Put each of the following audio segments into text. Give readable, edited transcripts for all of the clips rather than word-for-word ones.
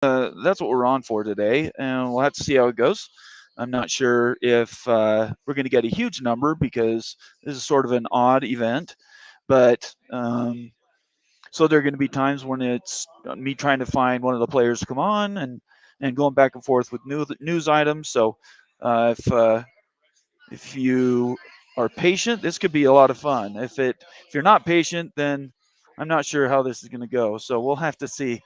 that's what we're on for today, and we'll have to see how it goes. I'm not sure if we're going to get a huge number because this is sort of an odd event, but so there are going to be times when it's me trying to find one of the players to come on and going back and forth with news items. So if you are patient, this could be a lot of fun. If you're not patient, then I'm not sure how this is going to go. So we'll have to see.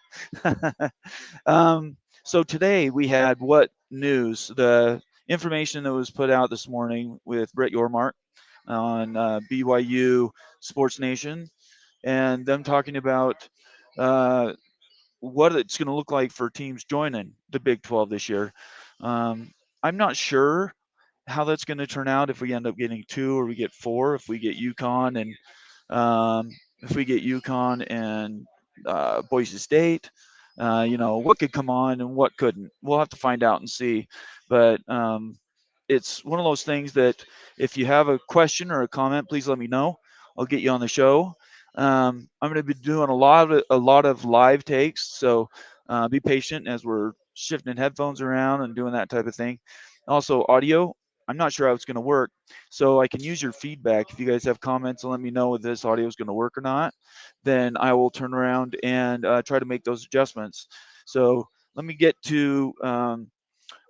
So today we had what news? The information that was put out this morning with Brett Yormark on BYU Sports Nation, and them talking about uh, what it's going to look like for teams joining the Big 12 this year. Um, I'm not sure how that's going to turn out if we end up getting two or we get four. If we get UConn and um, if we get UConn and Boise State, what could come on and what couldn't. We'll have to find out and see. But it's one of those things that if you have a question or a comment, please let me know. I'll get you on the show. I'm going to be doing a lot of live takes, so be patient as we're shifting headphones around and doing that type of thing. Also, audio. I'm not sure how it's going to work, so I can use your feedback. If you guys have comments and let me know if this audio is going to work or not, then I will turn around and try to make those adjustments. So let me get to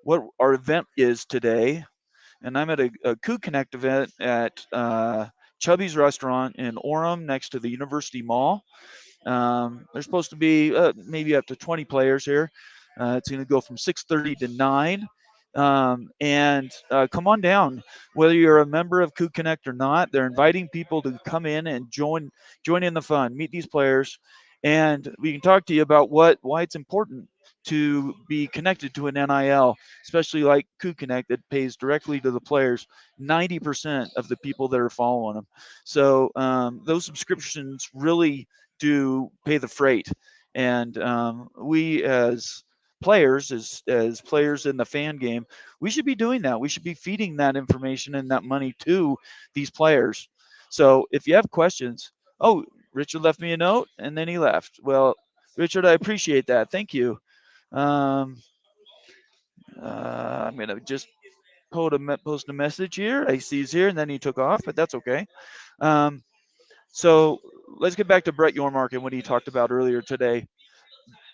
what our event is today, and I'm at a Coup Connect event at Chubby's restaurant in Orem next to the University Mall. There's supposed to be maybe up to 20 players here. It's going to go from 6:30 to 9. And come on down. Whether you're a member of Coup Connect or not, they're inviting people to come in and join in the fun, meet these players, and we can talk to you about why it's important to be connected to an NIL, especially like Coup Connect that pays directly to the players. 90% of the people that are following them. So those subscriptions really do pay the freight. And we as players, as players in the fan game, we should be doing that. We should be feeding that information and that money to these players. So if you have questions, oh, Richard left me a note and then he left. Well, Richard, I appreciate that. Thank you. Um, I'm gonna just post a message here. I see he's here, and then he took off, but that's okay. Um, so let's get back to Brett Yormark and what he talked about earlier today.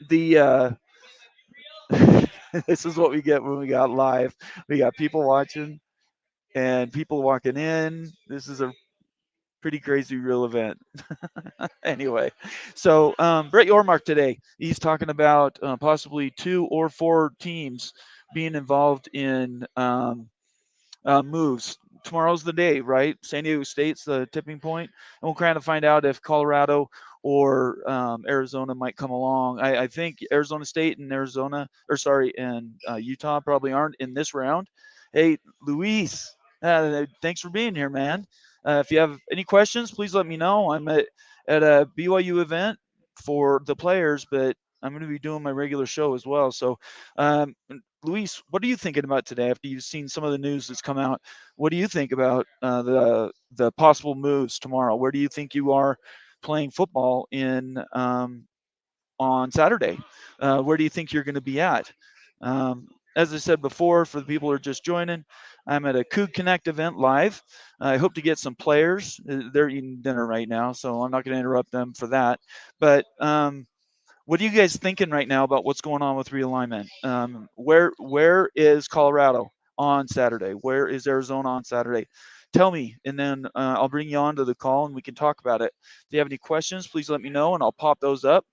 The this is what we get when we got live. We got people watching and people walking in. This is a pretty crazy real event. Anyway, so Brett Yormark today, he's talking about possibly two or four teams being involved in moves. Tomorrow's the day, right? San Diego State's the tipping point, and we'll kind of find out if Colorado or Arizona might come along. I think Arizona State and Utah probably aren't in this round. Hey, Luis, thanks for being here, man. If you have any questions, please let me know. I'm at a BYU event for the players, but I'm going to be doing my regular show as well. So, um, Luis, what are you thinking about today after you've seen some of the news that's come out? What do you think about the possible moves tomorrow? Where do you think you are playing football in on Saturday? Where do you think you're going to be at? As I said before, for the people who are just joining, I'm at a Coug Connect event live. I hope to get some players. They're eating dinner right now, so I'm not going to interrupt them for that. But what are you guys thinking right now about what's going on with realignment? Where is Colorado on Saturday? Where is Arizona on Saturday? Tell me, and then I'll bring you on to the call and we can talk about it. If you have any questions, please let me know and I'll pop those up.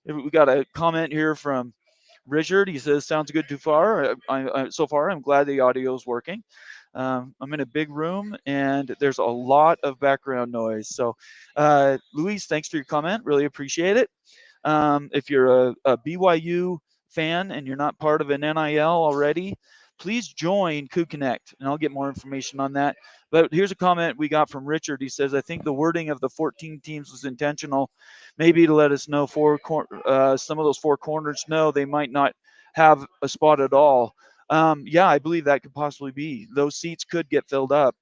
We got a comment here from Richard. He says, "Sounds good too far. So far, I'm glad the audio is working." I'm in a big room and there's a lot of background noise. So, Luis, thanks for your comment. Really appreciate it. If you're a BYU fan and you're not part of an NIL already, please join Coup Connect, and I'll get more information on that. But here's a comment we got from Richard. He says, "I think the wording of the 14 teams was intentional, maybe to let us know some of those four corners know they might not have a spot at all." Yeah, I believe that could possibly be. Those seats could get filled up.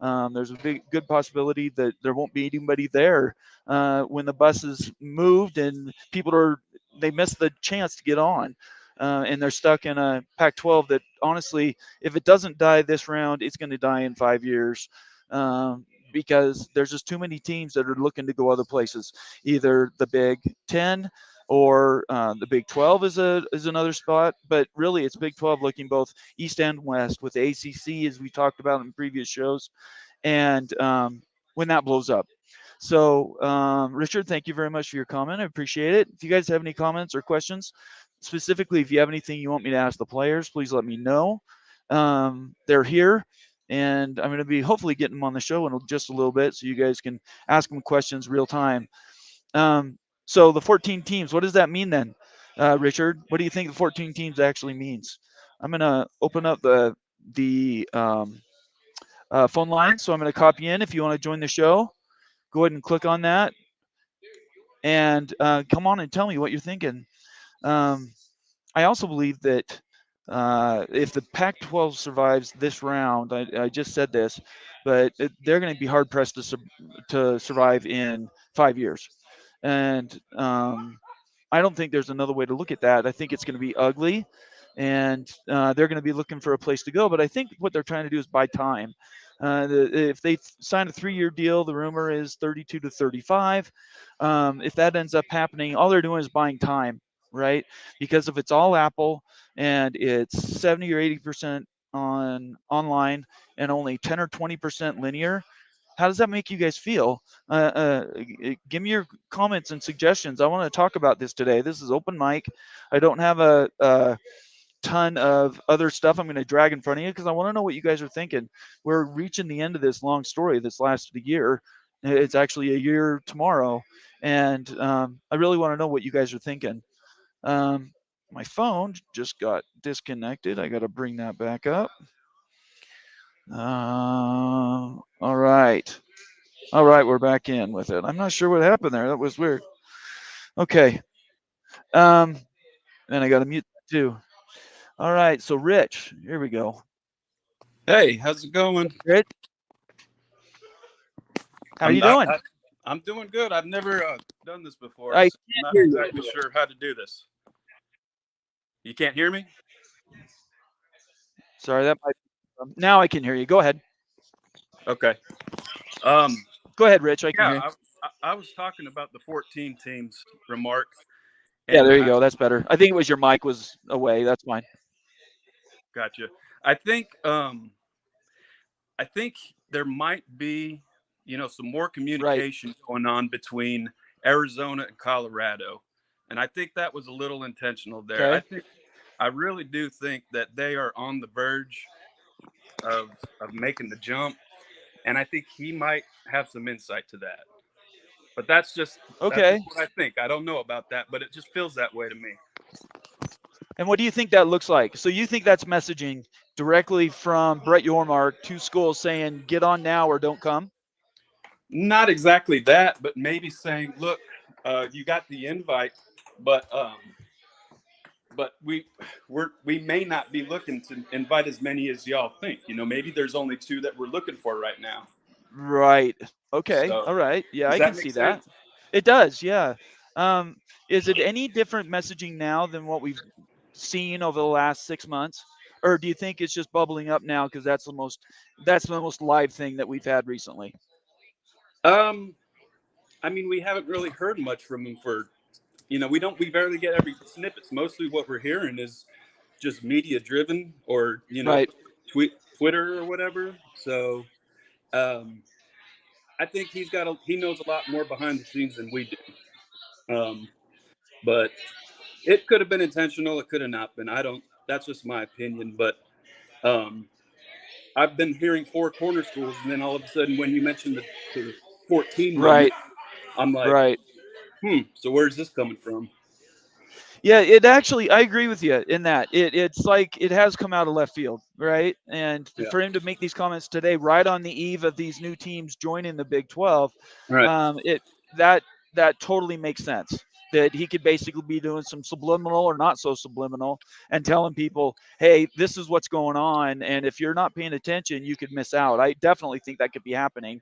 There's a good possibility that there won't be anybody there when the bus is moved and they miss the chance to get on. and they're stuck in a Pac-12 that honestly, if it doesn't die this round, it's going to die in 5 years. Because there's just too many teams that are looking to go other places. Either the Big Ten or the Big 12 is another spot, but really it's Big 12 looking both East and West with the ACC, as we talked about in previous shows, and when that blows up. So, Richard, thank you very much for your comment. I appreciate it. If you guys have any comments or questions, specifically if you have anything you want me to ask the players, please let me know. They're here, and I'm going to be hopefully getting them on the show in just a little bit so you guys can ask them questions real time. So the 14 teams, what does that mean then, Richard? What do you think the 14 teams actually means? I'm going to open up the phone line, so I'm going to copy in. If you want to join the show, go ahead and click on that, and come on and tell me what you're thinking. Um, I also believe that if the Pac-12 survives this round, I just said this, but they're going to be hard pressed to survive in 5 years, and I don't think there's another way to look at that. I think it's going to be ugly, and they're going to be looking for a place to go. But I think what they're trying to do is buy time. If they sign a 3-year deal, the rumor is 32 to 35. If that ends up happening, all they're doing is buying time, right? Because if it's all Apple and it's 70 or 80% on online and only 10 or 20% linear, how does that make you guys feel? Give me your comments and suggestions. I want to talk about this today. This is open mic. I don't have a ton of other stuff I'm going to drag in front of you because I want to know what you guys are thinking. We're reaching the end of this long story that's lasted a year. It's actually a year tomorrow, and I really want to know what you guys are thinking. Um, my phone just got disconnected. I got to bring that back up. All right. All right, we're back in with it. I'm not sure what happened there. That was weird. Okay. Um, and I got to mute that too. All right. So, Rich, here we go. Hey, how's it going? Rich, how are I'm you I, doing? I, I'm doing good. I've never done this before, I so I'm can't not hear you. exactly sure how to do this. You can't hear me? Sorry, that might. Now I can hear you. Go ahead. Okay. Um. Go ahead, Rich. I can Yeah, hear you. I was talking about the 14 teams remark, Yeah, and there you I go. That's better. I think it was your mic was away. That's fine. gotcha. I think um I think there might be some more Right. communication going on between Arizona and Colorado, and I think that was a little intentional there. Okay. I really do think that they are on the verge of making the jump, and I think he might have some insight to that. But that's just Okay. what I think. I don't know about that, but it just feels that way to me. And what do you think that looks like? So you think that's messaging directly from Brett Yormark to schools saying, "Get on now or don't come"? Not exactly that, but maybe saying, "Look, you got the invite, but we may not be looking to invite as many as y'all think. Maybe there's only two that we're looking for right now." Right. Okay. So All right. Yeah, does I can that make see that. sense? It does. Yeah. Um, is it any different messaging now than what we've seen over the last 6 months, or do you think it's just bubbling up now because that's the most live thing that we've had recently? Um, I mean, we haven't really heard much from him for we barely get every snippets. Mostly what we're hearing is just media driven or Right. Twitter or whatever. So um, I think he knows a lot more behind the scenes than we do. But it could have been intentional. It could have not been. I don't. That's just my opinion. But um, I've been hearing four corner schools, and then all of a sudden, when you mentioned the 14 number, Right. I'm like, Right. So where's this coming from? Yeah, it actually, I agree with you in that it's like it has come out of left field, right? And Yeah. for him to make these comments today, right on the eve of these new teams joining the Big 12, Right. it that that totally makes sense. That he could basically be doing some subliminal or not so subliminal and telling people, hey, this is what's going on. And if you're not paying attention, you could miss out. I definitely think that could be happening.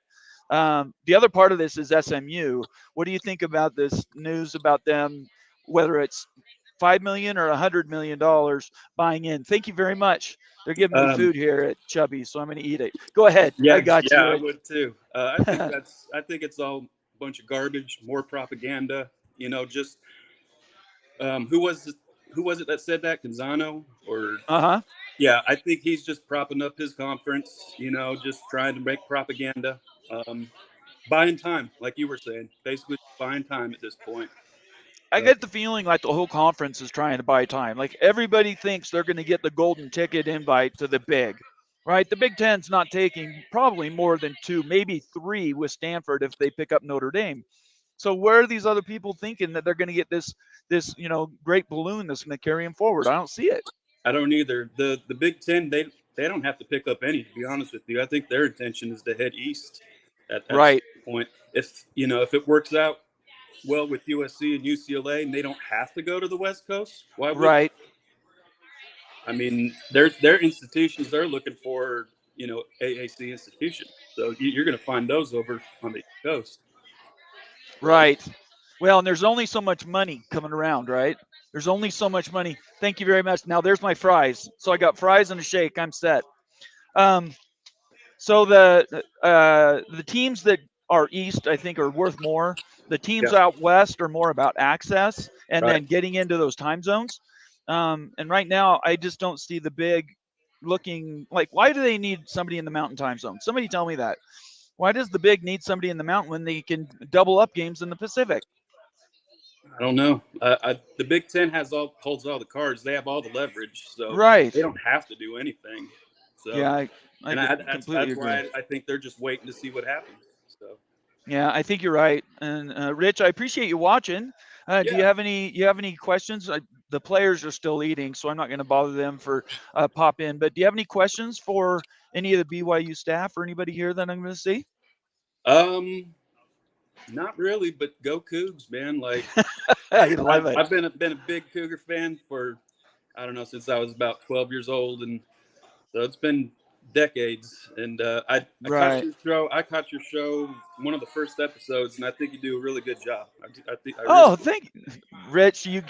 The other part of this is SMU. What do you think about this news about them, whether it's $5 million or $100 million buying in. Thank you very much. They're giving me Um, food here at Chubby, so I'm going to eat it. Go ahead. I yeah, got yeah, you, I Rich. would too. I think it's all a bunch of garbage, more propaganda. You know, just um, who was it, who was it that said that? Canzano or Uh-huh. yeah, I think he's just propping up his conference. You know, just trying to make propaganda, um, buying time, like you were saying, basically buying time at this point. I So get the feeling like the whole conference is trying to buy time. Like everybody thinks they're going to get the golden ticket invite to the big, right? The Big Ten's not taking probably more than two, maybe three with Stanford if they pick up Notre Dame. So where are these other people thinking that they're going to get this great balloon that's going to carry them forward? I don't see it. I don't either. The Big Ten they don't have to pick up any. To be honest with you, I think their intention is to head east at some Right, point. If you know if it works out well with USC and UCLA, and they don't have to go to the West Coast, why would right, I mean, their institutions they're looking for, you know, AAC institutions. So you're going to find those over on the East Coast. So right. Well, and there's only so much money coming around, right? There's only so much money. Thank you very much. Now there's my fries. So I got fries and a shake. I'm set. Um, So the teams that are east, I think, are worth more. The teams yeah, out west are more about access and right. then getting into those time zones. And right now, I just don't see the big looking like. Why do they need somebody in the mountain time zone? Somebody tell me that. Why does the big need somebody in the mountain when they can double up games in the Pacific? I don't know. The Big Ten has all holds all the cards. They have all the leverage, so Right. they don't have to do anything. So, Yeah, I and completely that's agree. why I think they're just waiting to see what happens. So, Yeah, I think you're right. And Rich, I appreciate you watching. Do yeah. you have any questions? The players are still eating, so I'm not going to bother them for pop in. But do you have any questions for any of the BYU staff or anybody here that I'm going to see? Um, Not really, but go Cougs, man! Like I love it. I've been a big Cougar fan for I don't know since I was about 12 years old, and so it's been decades. And I caught Right. your show. I caught your show one of the first episodes, and I think you do a really good job. I think I really. Oh, thank Rich. You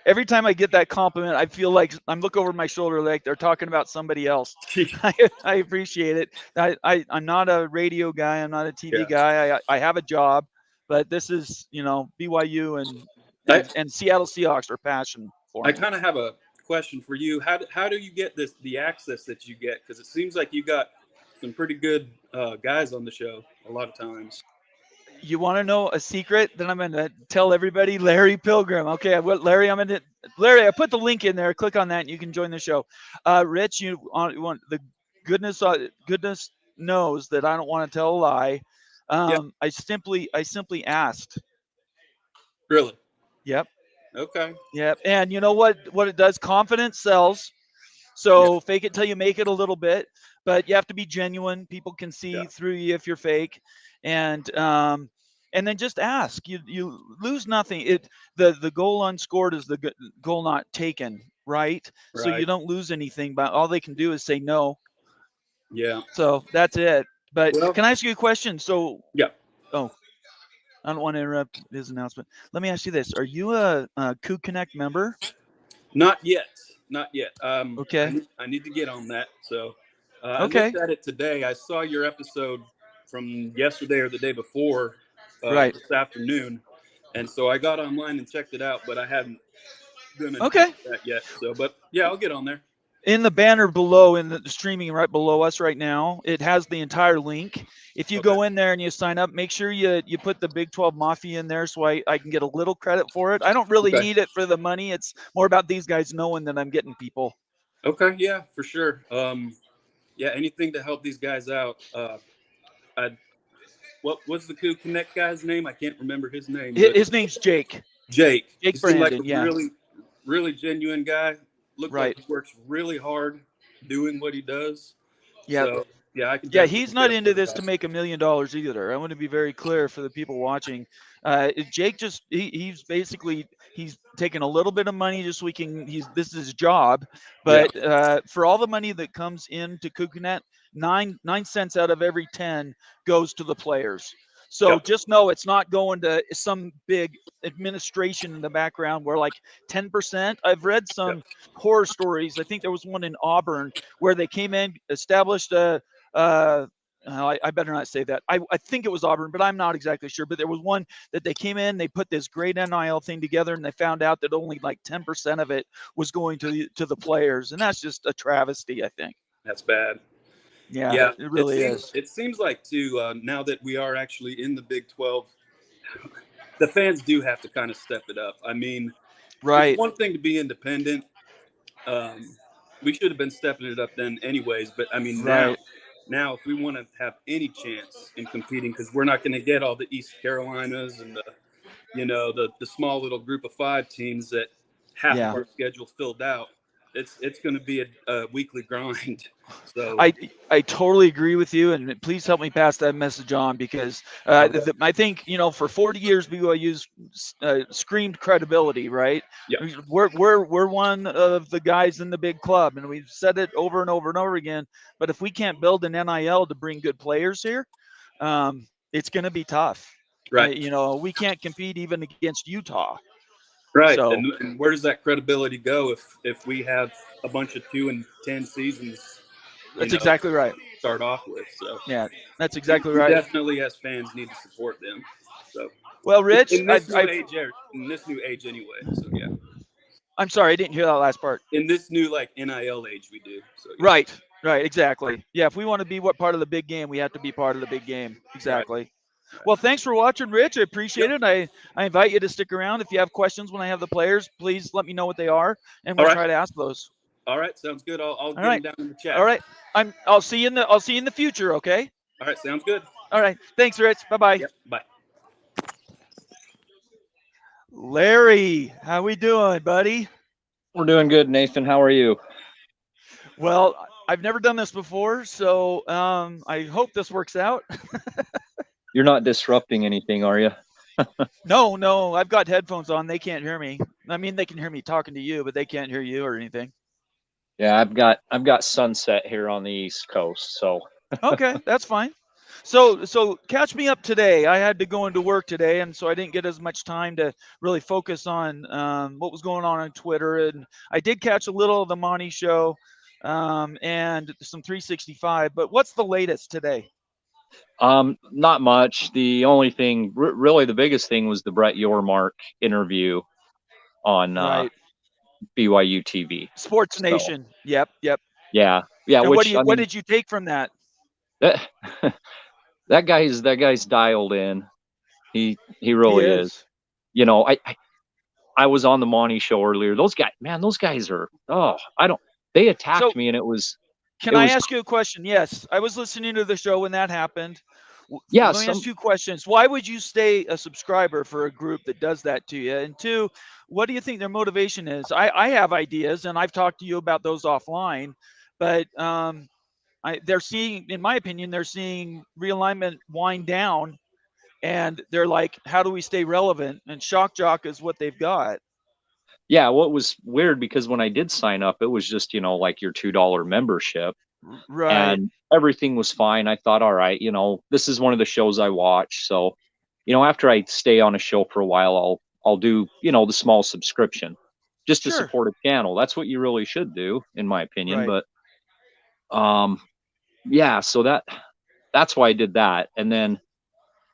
every time I get that compliment, I feel like I'm look over my shoulder like they're talking about somebody else. I appreciate it. I'm not a radio guy. I'm not a TV Yeah. guy. I have a job, but this is BYU and I Seattle Seahawks are passion for I me. kind of have a question for you. How do you get the access that you get? Because it seems like you got some pretty good guys on the show a lot of times. You want to know a secret? Then I'm going to tell everybody. Larry Pilgrim. Okay, Larry? Larry. I put the link in there. Click on that, and you can join the show. Rich, you want the goodness knows that I don't want to tell a lie. Yeah. I simply asked. Really. Yep, Okay. yep. And you know what it does? Confidence sells. Yeah. So fake it till you make it a little bit, but you have to be genuine. People can Yeah. see through you if you're fake, and then just ask. You lose nothing. The goal unscored is the goal not taken, right? So you Right. don't lose anything. But all they can do is say no. Yeah. So that's it. But Well. can I ask you a question? So Yeah. oh, I don't want to interrupt his announcement. Let me ask you this: Are you a Coup Connect member? Not yet. Not yet. Okay. I need to get on that. So I looked Okay. at it today. I saw your episode from yesterday or the day before Right. this afternoon, and so I got online and checked it out, but I hadn't done anything Okay. with that yet. So, but yeah, I'll get on there. In the banner below, in the streaming right below us right now, it has the entire link. If you Okay. go in there and you sign up, make sure you put the Big 12 Mafia in there so I can get a little credit for it. I don't really Okay. need it for the money. It's more about these guys knowing that I'm getting people. Okay. Yeah, for sure. Yeah, anything to help these guys out. I what was the Coup Connect guy's name? I can't remember his name, but His name's Jake. Jake. He Jake seemed like a Brandon. Yeah. really genuine guy. Looked like Right. he works really hard doing what he does. Yeah. So yeah, I can Yeah, definitely he's get not a into hold of this to that. make $1 million either. I want to be very clear for the people watching. Jake just he's basically he's taking a little bit of money just so we can. This is his job, Yeah. but for all the money that comes into Kukunet, nine cents out of every 10 goes to the players. So Yep. just know it's not going to some big administration in the background where like 10%. I've read Yep. some horror stories. I think there was one in Auburn where they came in, established a, I better not say that. I think it was Auburn, but I'm not exactly sure. But there was one that they came in, they put this great NIL thing together, and they found out that only like 10% of it was going to the players, and that's just a travesty, I think. That's bad. Yeah, Yeah, it really is. it seems like too now that we are actually in the Big 12, the fans do have to kind of step it up. I mean, it's Right, one thing to be independent. Um, we should have been stepping it up then, anyways. But I mean, right. now if we want to have any chance in competing, because we're not going to get all the East Carolinas and the the small little group of 5 teams that half of Yeah. our schedule filled out. It's going to be a weekly grind. So I totally agree with you, and please help me pass that message on because okay, I think for 40 years BYU's screamed credibility, right? yeah, We're one of the guys in the big club, and we've said it over and over and over again. But if we can't build an NIL to bring good players here, it's going to be tough. right. We can't compete even against Utah. Right, So and where does that credibility go if we have a bunch of 2-10 seasons, you that's know, exactly right. start off with? So Yeah, that's we, exactly we right. definitely, as fans, need to support them. So Well, Rich, in this new age, in this new age anyway. So yeah, I'm sorry, I didn't hear that last part. in this new like NIL age, we do. So yeah, Right, right, exactly. Yeah, if we want to be what part of the big game, we have to be part of the big game. right, Exactly. right. Well, thanks for watching, Rich. I appreciate Yep. it. I invite you to stick around. If you have questions when I have the players, please let me know what they are, and All we'll right, try to ask those. all right. Sounds good. I'll All get them right, down in the all chat. right. I'll see you in the future. Okay. All right, sounds good. All right. Thanks, Rich. Bye bye. Yep. Bye. Larry, how we doing, buddy? We're doing good, Nathan. How are you? Well, I've never done this before, so I hope this works out. You're not disrupting anything, are you? No, no, I've got headphones on. They can't hear me. I mean, they can hear me talking to you, but they can't hear you or anything. Yeah, I've got sunset here on the East Coast, so Okay, that's fine. So catch me up today. I had to go into work today, and so I didn't get as much time to really focus on what was going on Twitter. And I did catch a little of the Monty show and some 365. But what's the latest today? not much. The only thing, really, the biggest thing was the Brett Yormark interview on Right, BYU TV. Sports So Nation. Yep, yep. yeah. And Which I what mean, did you take from that? that that guy's dialed in. He He really is. is. I was on the Monty show earlier. Those guys are. Oh, I don't. They So attacked me, and it was can it I was ask you a question? Yes, I was listening to the show when that happened. yeah. Let me ask 2 questions. Why would you stay a subscriber for a group that does that to you? And 2, what do you think their motivation is? I have ideas, and I've talked to you about those offline, but they're seeing, in my opinion, they're seeing realignment wind down, and they're like, how do we stay relevant? And Shock Jock is what they've got. Yeah, well, it was weird because when I did sign up, it was just, like your $2 membership Right. and everything was fine. I thought, all right, this is one of the shows I watch. So, after I stay on a show for a while, I'll do, the small subscription just to Sure. support a channel. That's what you really should do, in my opinion. Right. But um yeah, so that's why I did that. And then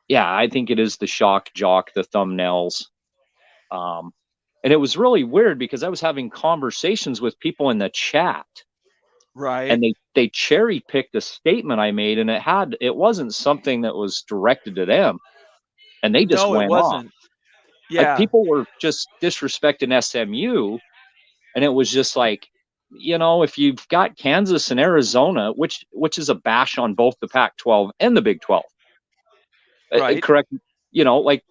yeah, I think it is the shock jock, the thumbnails. Um and it was really weird because I was having conversations with people in the chat Right. and they cherry picked a statement I made, and it wasn't something that was directed to them, and they just No, it went off. wasn't. Yeah. People were just disrespecting SMU, and it was just like, if you've got Kansas and Arizona, which is a bash on both the Pac-12 and the Big 12, Right. correct? Like,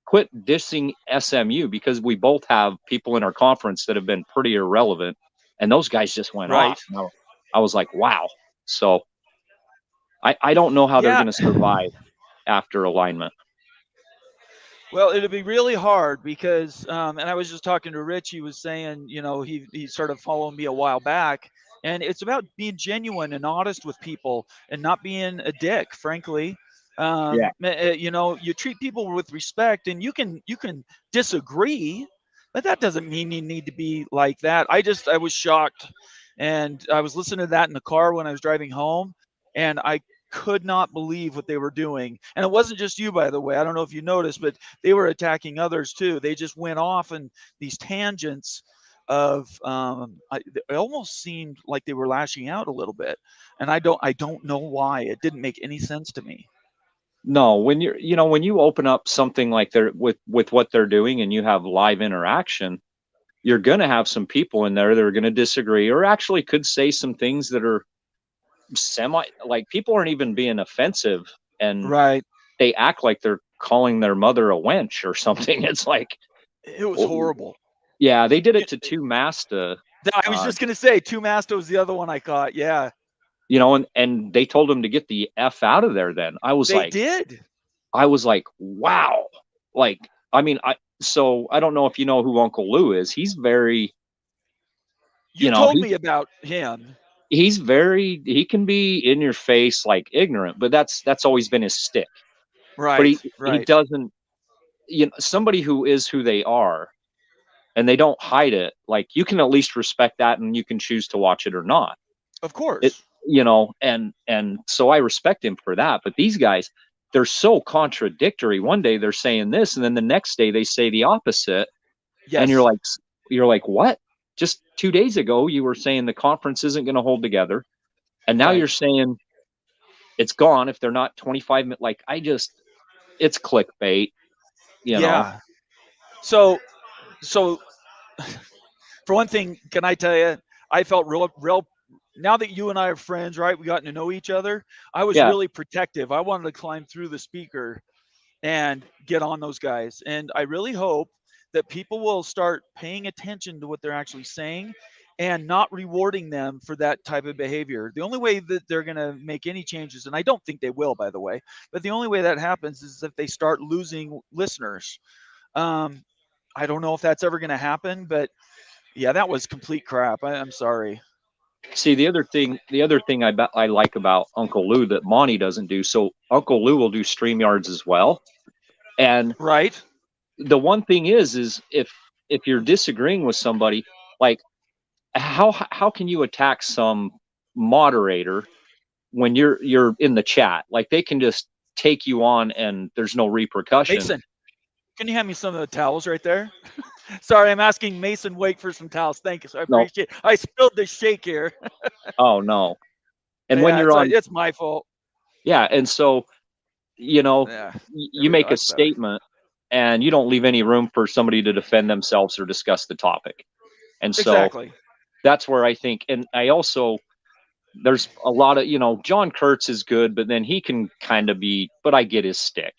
quit dissing SMU because we both have people in our conference that have been pretty irrelevant, and those guys just went Right. off. I was like, wow. So I don't know how they're Yeah. going to survive after alignment. Well, it'll be really hard because, and I was just talking to Rich. He was saying, he started following me a while back, and it's about being genuine and honest with people and not being a dick, frankly. Yeah. You know, you treat people with respect, and you can disagree, but that doesn't mean you need to be like that. I was shocked, and I was listening to that in the car when I was driving home, and I could not believe what they were doing. And it wasn't just you, by the way. I don't know if you noticed, but they were attacking others too. They just went off in these tangents of it almost seemed like they were lashing out a little bit, and I don't know why. It didn't make any sense to me. No, when when you open up something like they're with what they're doing and you have live interaction, you're going to have some people in there that are going to disagree or actually could say some things that are semi like people aren't even being offensive and Right. they act like they're calling their mother a wench or something. It's like, It was well, horrible. yeah, they did Y- it to two Masta, I was uh, just gonna say, Two Masta was the other one I caught. Yeah, and they told him to get the F out of there. Then they did. I was like, wow, like, I mean, I don't know if you know who Uncle Lou is. He's very, You told me about him. he can be in your face like ignorant, but that's always been his stick. But Right. he Right. doesn't, somebody who is who they are and they don't hide it, like you can at least respect that and you can choose to watch it or not. Of It, course. and so I respect him for that. But these guys, they're so contradictory. One day they're saying this, and then the next day they say the opposite, and Yes. you're like, what? Just 2 days ago you were saying the conference isn't going to hold together, and now you're Right. saying it's gone if they're not 25 minutes. Like it's clickbait, you know. Yeah. So for one thing, can I tell you, I felt real. Now that you and I are friends, right? We got to know each other. I was Yeah. really protective. I wanted to climb through the speaker and get on those guys. And I really hope that people will start paying attention to what they're actually saying and not rewarding them for that type of behavior. The only way that they're going to make any changes, and I don't think they will, by the way, but the only way that happens is if they start losing listeners. Um, I don't know if that's ever going to happen, but yeah, that was complete crap. I'm sorry. See, the other thing I like about Uncle Lou that Monty doesn't do. So Uncle Lou will do StreamYards as well. And Right? the one thing is if you're disagreeing with somebody, like how can you attack some moderator when you're in the chat? Like they can just take you on and there's no repercussion. Mason, can you hand me some of the towels right there? Sorry, I'm asking Mason Wake for some towels. Thank you. So I No, appreciate it. I spilled the shake here. oh no. And when Yeah, you're on, it's my fault. yeah, and so Yeah, there you we go. make a That's better. statement and you don't leave any room for somebody to defend themselves or discuss the topic. And so Exactly. that's where I think, and I also, there's a lot of, John Kurtz is good, but then he can kind of be, but I get his stick.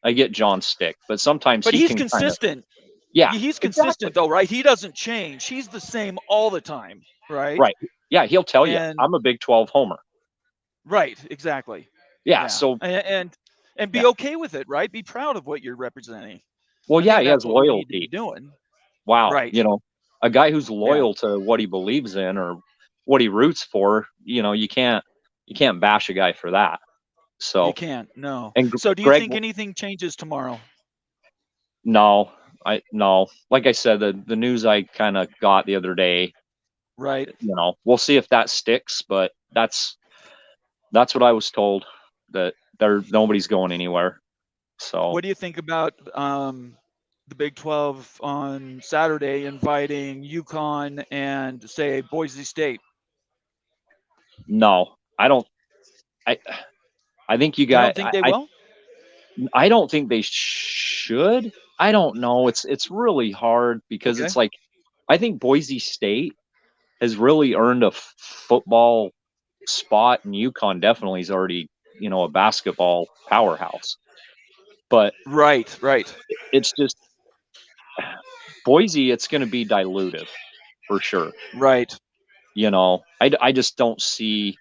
I get John's stick, but sometimes But he he's can kind of, consistent. yeah, He's exactly. consistent though, right? He doesn't change. He's the same all the time, right? Right. Yeah. He'll tell you, And I'm a Big 12 homer. right, exactly. Yeah. Yeah, So, and yeah. be okay with it, right? Be proud of what you're representing. Well, I yeah, think he that's has what we need to be loyalty. doing. Wow. Right. A guy who's Yeah. loyal to what he believes in or what he roots for, you can't bash a guy for that. You So, can't. No. and So do you Greg, think anything changes tomorrow? no, no, like I said, the news I kind of got the other day, Right. we'll see if that sticks, but that's what I was told, that nobody's going anywhere. So What do you think about the Big 12 on Saturday inviting UConn and say Boise State? no, I don't. I I think you You don't got. think they will? I don't think they should. I don't know. It's really hard because Okay. it's like I think Boise State has really earned a football spot, and UConn definitely is already a basketball powerhouse. But Right. Right. it's just Boise. It's going to be dilutive for sure. Right. I just don't see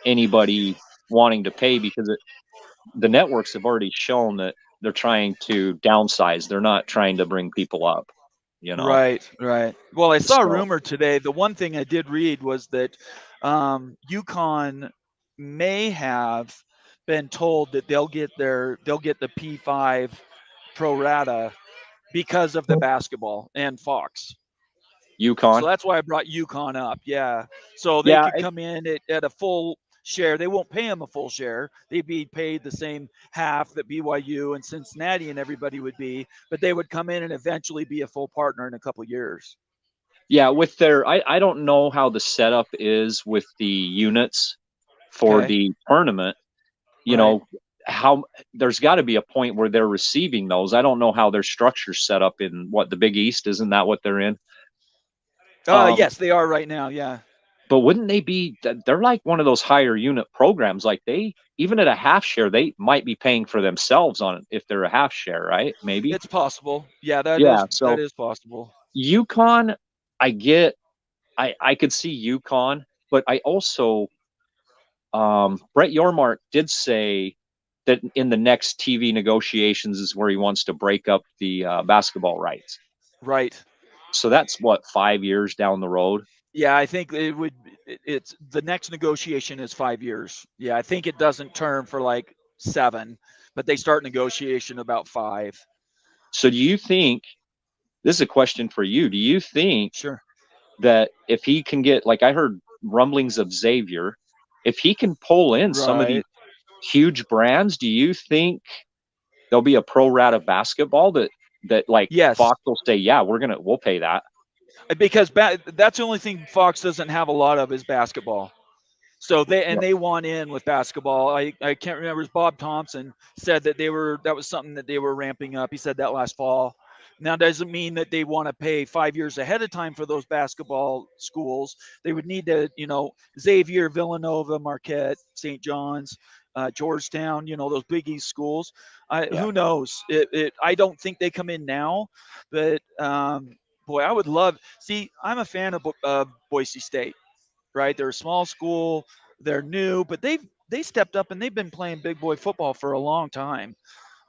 anybody wanting to pay because the networks have already shown that they're trying to downsize. They're not trying to bring people up, you know. Right. Right. Well, I saw a So rumor today. The one thing I did read was that UConn may have been told that they'll get the P5 pro rata because of the basketball and Fox. So UConn. that's why I brought UConn up. Yeah. So they Yeah, could come in at a full share. They won't pay them a full share. They'd be paid the same half that BYU and Cincinnati and everybody would be, but they would come in and eventually be a full partner in a couple of years. yeah. With their, I don't know how the setup is with the units for Okay. the tournament. You Right. know, how there's got to be a point where they're receiving those. I don't know how their structure's set up in what the Big East. Isn't that what they're in? Yes, they are right now. Yeah. But wouldn't they be? They're like one of those higher unit programs. Like they, even at a half share, they might be paying for themselves on it if they're a half share, right? Maybe. It's possible. Yeah, Yeah. that So is possible. UConn, I get. I could see UConn, but I also Brett Yormark did say that in the next TV negotiations is where he wants to break up the basketball rights. Right. So that's what 5 years down the road. Yeah, I think it would. It's the next negotiation is 5 years. Yeah, I think it doesn't turn for like 7, but they start negotiation about 5. So do you think this is a question for you? Do you think Sure. that if he can get, like I heard rumblings of Xavier, if he can pull in some of these Right. huge brands, do you think there'll be a pro rata basketball that like Yes, Fox will say, yeah, we'll pay that. because that's the only thing Fox doesn't have a lot of is basketball. So they want in with basketball. I can't remember. Bob Thompson said that that was something that they were ramping up. He said that last fall. Now doesn't mean that they want to pay 5 years ahead of time for those basketball schools. They would need to, Xavier, Villanova, Marquette, St. John's, Georgetown, those Big East schools. Yeah. Who knows? I don't think they come in now, but boy, I would love. See, I'm a fan of Boise State, right? They're a small school, they're new, but they stepped up and they've been playing big boy football for a long time.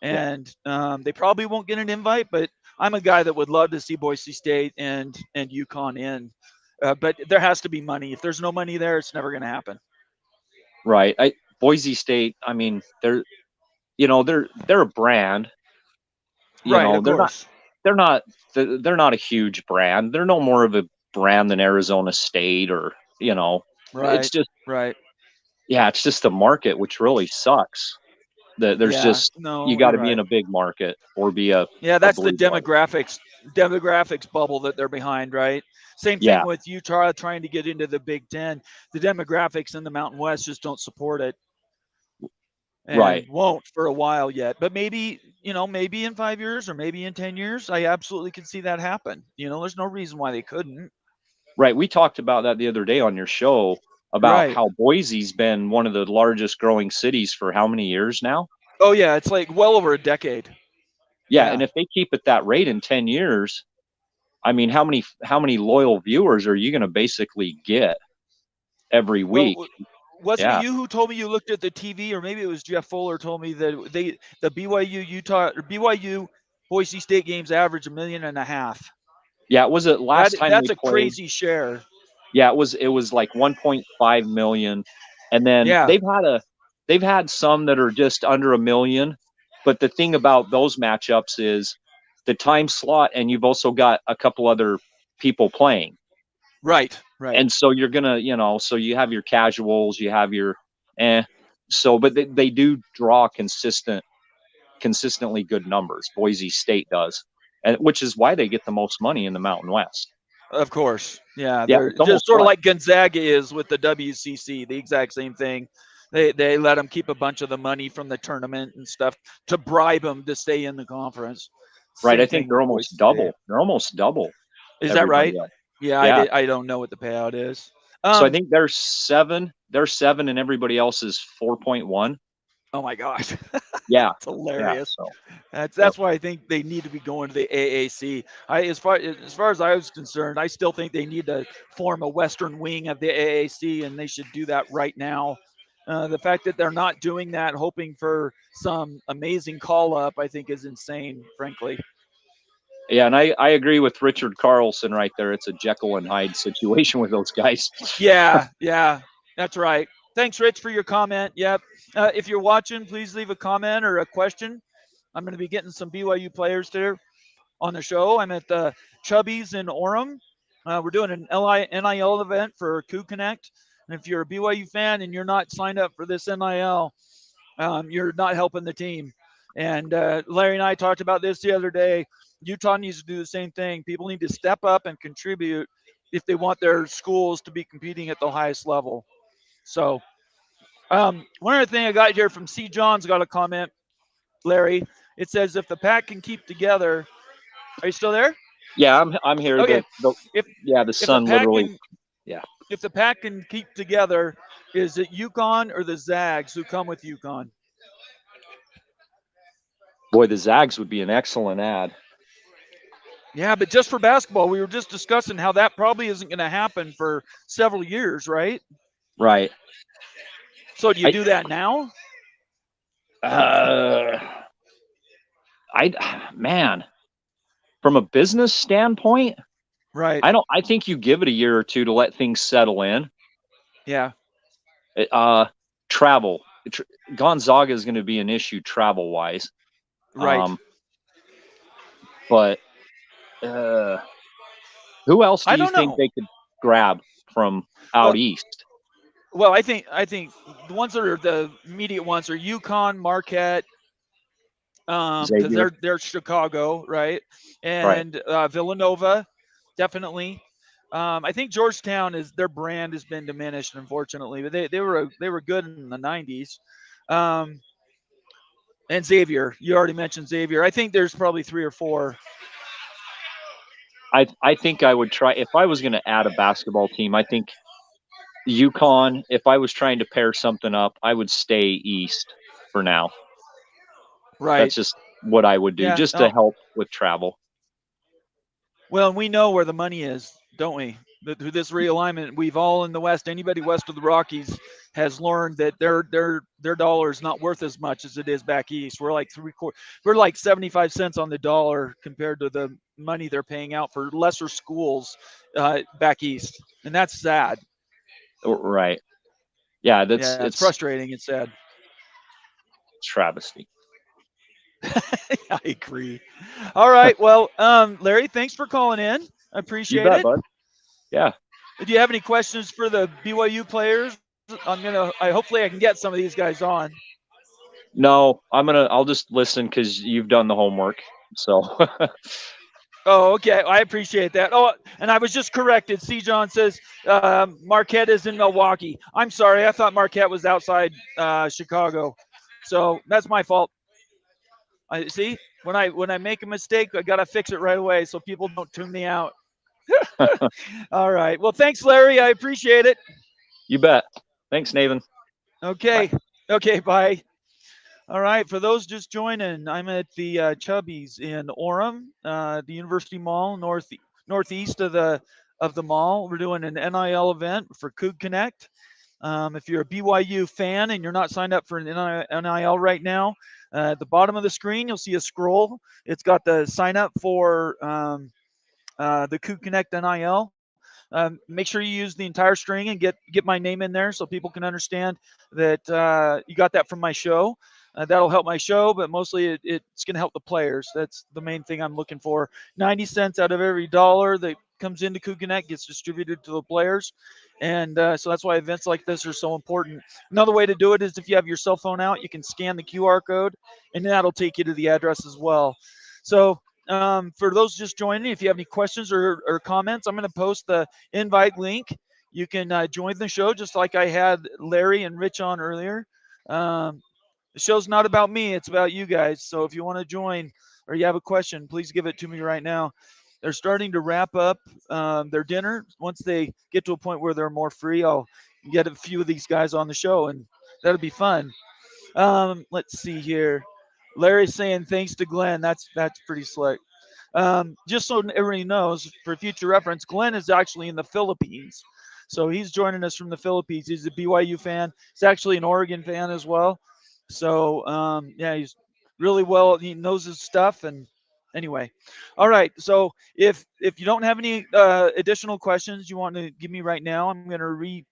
Yeah. And they probably won't get an invite, but I'm a guy that would love to see Boise State and UConn in. But there has to be money. If there's no money there, it's never going to happen. Right. Boise State, I mean, they're a brand. Right, of They're not course. they're not they're not a huge brand. They're no more of a brand than Arizona State or, it's Right, just right. yeah, it's just the market which really sucks. There's Yeah, just you no, got you're to be in right. a big market or be Yeah, a that's the blue blood. demographics bubble that they're behind, right? Same thing Yeah, with Utah trying to get into the Big Ten. The demographics in the Mountain West just don't support it and right. won't for a while yet. But maybe, maybe in 5 years or maybe in 10 years, I absolutely could see that happen. There's no reason why they couldn't. Right. We talked about that the other day on your show about Right. how Boise's been one of the largest growing cities for how many years now? Oh, yeah. It's like well over a decade. Yeah, and Yeah. if they keep at that rate in 10 years, I mean, how many loyal viewers are you going to basically get every week? Well, wasn't it Yeah. you who told me you looked at the TV, or maybe it was Jeff Fuller told me that the BYU Utah or BYU Boise State games average 1.5 million. Yeah, was it last time they That's a played? crazy share. Yeah, it was like 1.5 million. And then Yeah. they've had some that are just under a million, but the thing about those matchups is the time slot and you've also got a couple other people playing. Right. Right. And so you're gonna, so you have your casuals, you have your so but they do draw consistently good numbers. Boise State does, and which is why they get the most money in the Mountain West. Of course. Yeah. Yeah, They're it's just almost sort of what? like Gonzaga is with the WCC, the exact same thing. They let them keep a bunch of the money from the tournament and stuff to bribe them to stay in the conference. Right, I Same think thing they're with almost Boise State. double. They're almost double Is that everybody right? else. Yeah, Yeah. I don't know what the payout is. So I think they're seven. They're seven, and everybody else is 4.1. Oh my gosh. Yeah. It's Yeah. hilarious. So yep. That's why I think they need to be going to the AAC. As far as I was concerned, I still think they need to form a Western wing of the AAC, and they should do that right now. The fact that they're not doing that, hoping for some amazing call up, I think is insane, frankly. Yeah, and I agree with Richard Carlson right there. It's a Jekyll and Hyde situation with those guys. Yeah, yeah, that's right. Thanks, Rich, for your comment. Yep. If you're watching, please leave a comment or a question. I'm going to be getting some BYU players there on the show. I'm at the Chubby's in Orem. We're doing an NIL event for Coup Connect. And if you're a BYU fan and you're not signed up for this NIL, you're not helping the team. And Larry and I talked about this the other day. Utah needs to do the same thing. People need to step up and contribute if they want their schools to be competing at the highest level. So, one other thing I got here from C. John's got a comment, Larry. It says, if the pack can keep together, are you still there? Yeah, I'm here. Okay. If The if the sun pack literally. can Yeah. if the pack can keep together, is it UConn or the Zags who come with UConn? Boy, the Zags would be an excellent ad. Yeah, but just for basketball, we were just discussing how that probably isn't going to happen for several years, right? Right. So do you do that now? Uh, man, from a business standpoint, Right. I think you give it a year or two to let things settle in. Yeah. Travel. Gonzaga is going to be an issue travel wise. Right. But who else do I you don't think know. they could grab from out east? Well, I think the ones that are the immediate ones are UConn, Marquette, because Xavier. they're Chicago, right? Right. And Villanova, definitely. I think Georgetown is their brand has been diminished, unfortunately, but they were good in the '90s. Um, and Xavier, you already mentioned Xavier. I think there's probably 3 or 4. I think I would try if I was going to add a basketball team. I think UConn. If I was trying to pair something up, I would stay east for now. Right. That's just what I would do, Yeah. just to help with travel. Well, and we know where the money is, don't we? Through this realignment, we've all in the West, anybody west of the Rockies has learned that their dollar is not worth as much as it is back east. We're like we're like 75 cents on the dollar compared to the money they're paying out for lesser schools back east, and that's sad. Right. Yeah, Yeah, it's it's frustrating. It's sad. travesty. I agree. All right. Well, Larry, thanks for calling in. I You appreciate bet, it. bud. Yeah. Do you have any questions for the BYU players? Hopefully I can get some of these guys on. No, I'll just listen because you've done the homework. So Oh, okay. I appreciate that. Oh, and I was just corrected. C. John says Marquette is in Milwaukee. I'm sorry. I thought Marquette was outside Chicago. So that's my fault. I see when I make a mistake, I gotta fix it right away so people don't tune me out. All right. Well, thanks, Larry. I appreciate it. you bet. Thanks, Nathan. Okay. Bye. Okay. Bye. All right, for those just joining, I'm at the Chubby's in Orem, the University Mall, northeast of the mall. We're doing an NIL event for Coug Connect. If you're a BYU fan and you're not signed up for an NIL right now, at the bottom of the screen you'll see a scroll. It's got the sign up for the Coug Connect NIL. Make sure you use the entire string and get my name in there so people can understand that you got that from my show. That'll help my show, but mostly it's going to help the players. That's the main thing I'm looking for. 90 cents out of every dollar that comes into Connect gets distributed to the players. And so that's why events like this are so important. Another way to do it is if you have your cell phone out, you can scan the QR code, and that'll take you to the address as well. So for those just joining, if you have any questions or comments, I'm going to post the invite link. You can join the show just like I had Larry and Rich on earlier. The show's not about me, it's about you guys. So if you want to join or you have a question, please give it to me right now. They're starting to wrap up their dinner. Once they get to a point where they're more free, I'll get a few of these guys on the show, and that'll be fun. Let's see here. Larry's saying thanks to Glenn. That's pretty slick. Just so everybody knows, for future reference, Glenn is actually in the Philippines. So he's joining us from the Philippines. He's a BYU fan. He's actually an Oregon fan as well. So, yeah, he's really well. He knows his stuff. And anyway, all right. So if you don't have any additional questions you want to give me right now, I'm going to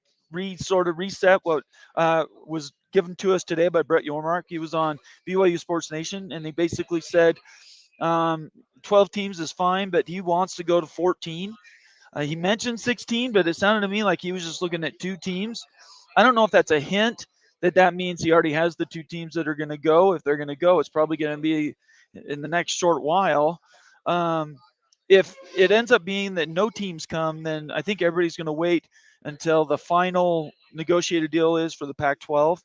sort of reset what was given to us today by Brett Yormark. He was on BYU Sports Nation, and they basically said um, 12 teams is fine, but he wants to go to 14. He mentioned 16, but it sounded to me like he was just looking at 2 teams. I don't know if that's a hint that that means he already has the 2 teams that are going to go. If they're going to go, it's probably going to be in the next short while. Um, if it ends up being that no teams come, then I think everybody's going to wait until the final negotiated deal is for the Pac-12,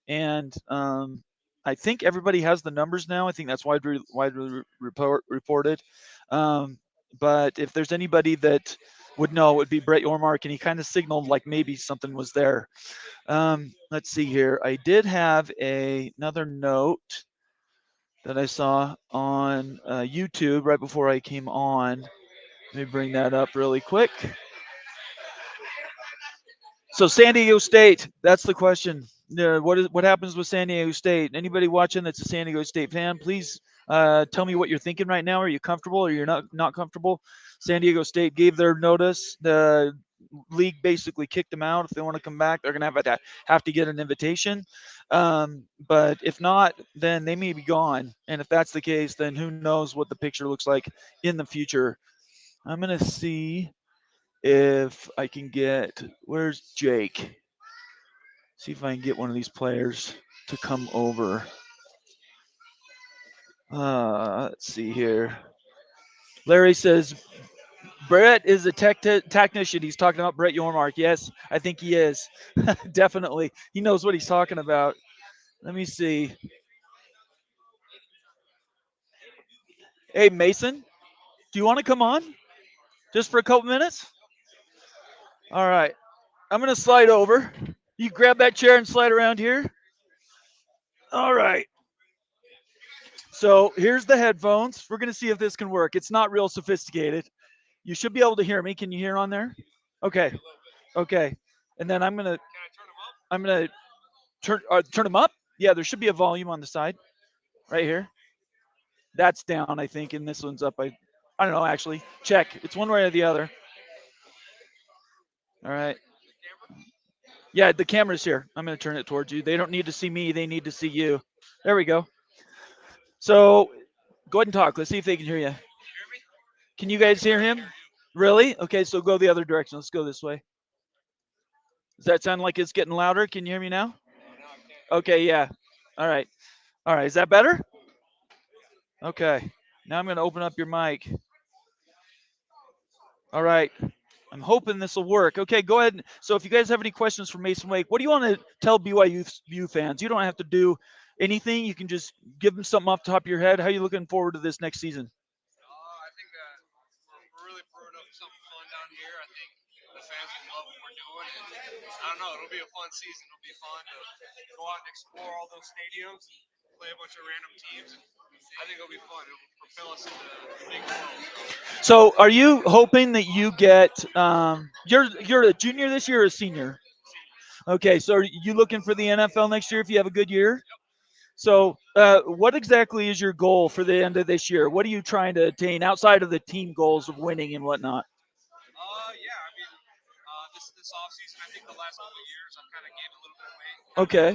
and I think everybody has the numbers now. I think that's widely reported. Um, but if there's anybody that would know, it would be Brett Yormark, and he kind of signaled like maybe something was there. Let's see here. I did have another note that I saw on YouTube right before I came on. Let me bring that up really quick. So San Diego State, that's the question. What happens with San Diego State? Anybody watching that's a San Diego State fan, please tell me what you're thinking right now. Are you comfortable or you're not comfortable? San Diego State gave their notice. The league basically kicked them out. If they want to come back, they're going to have to get an invitation. But if not, then they may be gone. And if that's the case, then who knows what the picture looks like in the future. I'm going to see if I can get, where's Jake? See if I can get one of these players to come over. Let's see here. Larry says Brett is a technician. He's talking about Brett Yormark. Yes, I think he is. Definitely. He knows what he's talking about. Let me see. Hey, Mason, do you want to come on just for a couple minutes? All right. I'm going to slide over. You grab that chair and slide around here. All right. So here's the headphones. We're going to see if this can work. It's not real sophisticated. You should be able to hear me. Can you hear on there? Okay. Okay. And then I'm gonna turn them up. Yeah, there should be a volume on the side, right here. That's down, I think, and this one's up. I don't know actually. Check. It's one way or the other. All right. Yeah, the camera's here. I'm gonna turn it towards you. They don't need to see me. They need to see you. There we go. So go ahead and talk. Let's see if they can hear you. Can you guys hear him? Really? Okay, so go the other direction. Let's go this way. Does that sound like it's getting louder? Can you hear me now? Okay, yeah. All right. All right. Is that better? Okay. Now I'm going to open up your mic. All right. I'm hoping this will work. Okay, go ahead. So if you guys have any questions for Mason Wake, what do you want to tell BYU fans? You don't have to do anything. You can just give them something off the top of your head. How are you looking forward to this next season? I think that we're really brewing up something fun down here. I think the fans will love what we're doing, and I don't know. It'll be a fun season. It'll be fun to go out and explore all those stadiums, play a bunch of random teams, and I think it'll be fun. It'll propel us into the Big 12. So are you hoping that you get you're a junior this year or a senior? Okay, so are you looking for the NFL next year if you have a good year? So, what exactly is your goal for the end of this year? What are you trying to attain outside of the team goals of winning and whatnot? Yeah, I mean, this off season, I think the last couple of years I've kind of gained a little bit of weight. Okay.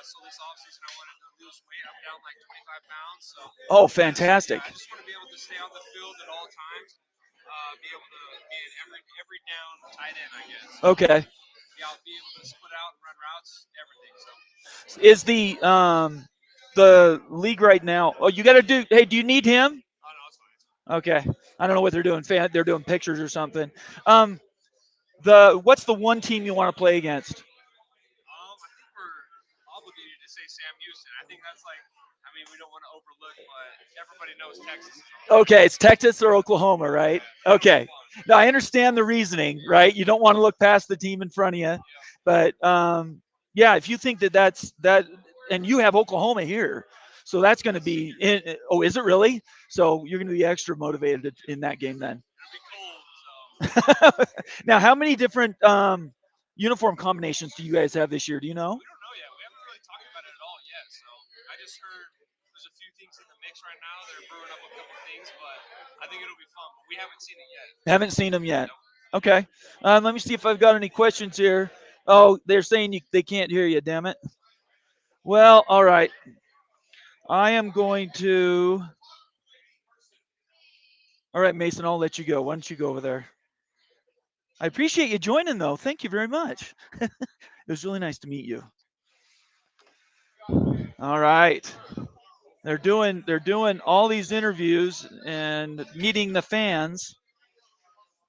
So this off season I wanted to lose weight. I'm down like 25 pounds. So Oh, fantastic. I just want to be able to stay on the field at all times. Be able to be in every down tight end, I guess. Okay. Yeah, I'll be able to split out and run routes, everything. So. Is the league right now? Oh, you got to do. Hey, do you need him? Oh no, it's fine. Okay. I don't know what they're doing. They're doing pictures or something. What's the one team you want to play against? I think we're obligated to say Sam Houston. I think that's like, I mean, we don't want to overlook, but everybody knows Texas. Okay, it's Texas or Oklahoma, right? Okay. Now I understand the reasoning, right? You don't want to look past the team in front of you, but yeah, if you think that's that, and you have Oklahoma here, so that's going to be. Oh, is it really? So you're going to be extra motivated in that game then. It'll be cold. So. Now, how many different uniform combinations do you guys have this year? Do you know? We don't know yet. We haven't really talked about it at all yet. So I just heard there's a few things in the mix right now. They're brewing up a couple things, but I think it'll be fun. But we haven't seen it yet. Haven't seen them yet. Okay. Let me see if I've got any questions here. Oh, they're saying they can't hear you. Damn it. Well, all right. I am going to. All right, Mason. I'll let you go. Why don't you go over there? I appreciate you joining, though. Thank you very much. It was really nice to meet you. All right. They're doing all these interviews and meeting the fans,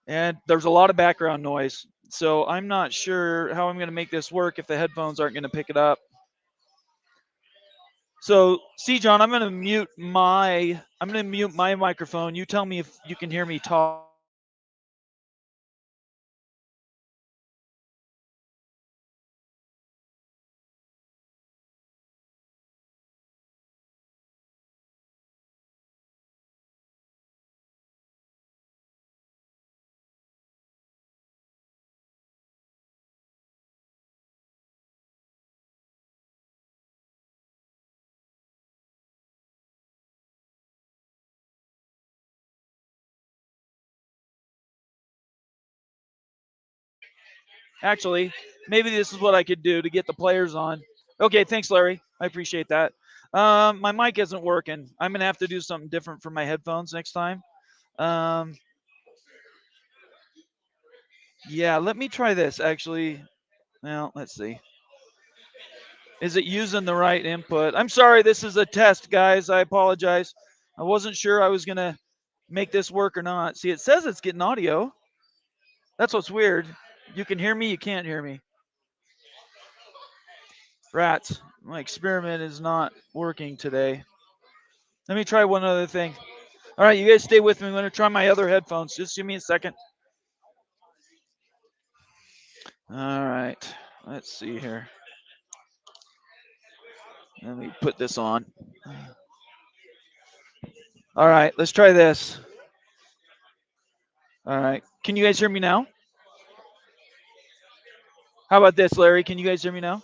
and there's a lot of background noise. So I'm not sure how I'm going to make this work if the headphones aren't going to pick it up. So, see, John, I'm going to mute my microphone. You tell me if you can hear me talk. Actually, maybe this is what I could do to get the players on. Okay, thanks, Larry. I appreciate that. My mic isn't working. I'm gonna have to do something different for my headphones next time. Um, yeah, let me try this. Actually, well, let's see. Is it using the right input? I'm sorry, this is a test, guys. I apologize. I wasn't sure I was gonna make this work or not. See, it says it's getting audio. That's what's weird. You can hear me, you can't hear me. Rats, my experiment is not working today. Let me try one other thing. All right, you guys stay with me. I'm going to try my other headphones. Just give me a second. All right, let's see here. Let me put this on. All right, let's try this. All right, can you guys hear me now? How about this, Larry? Can you guys hear me now?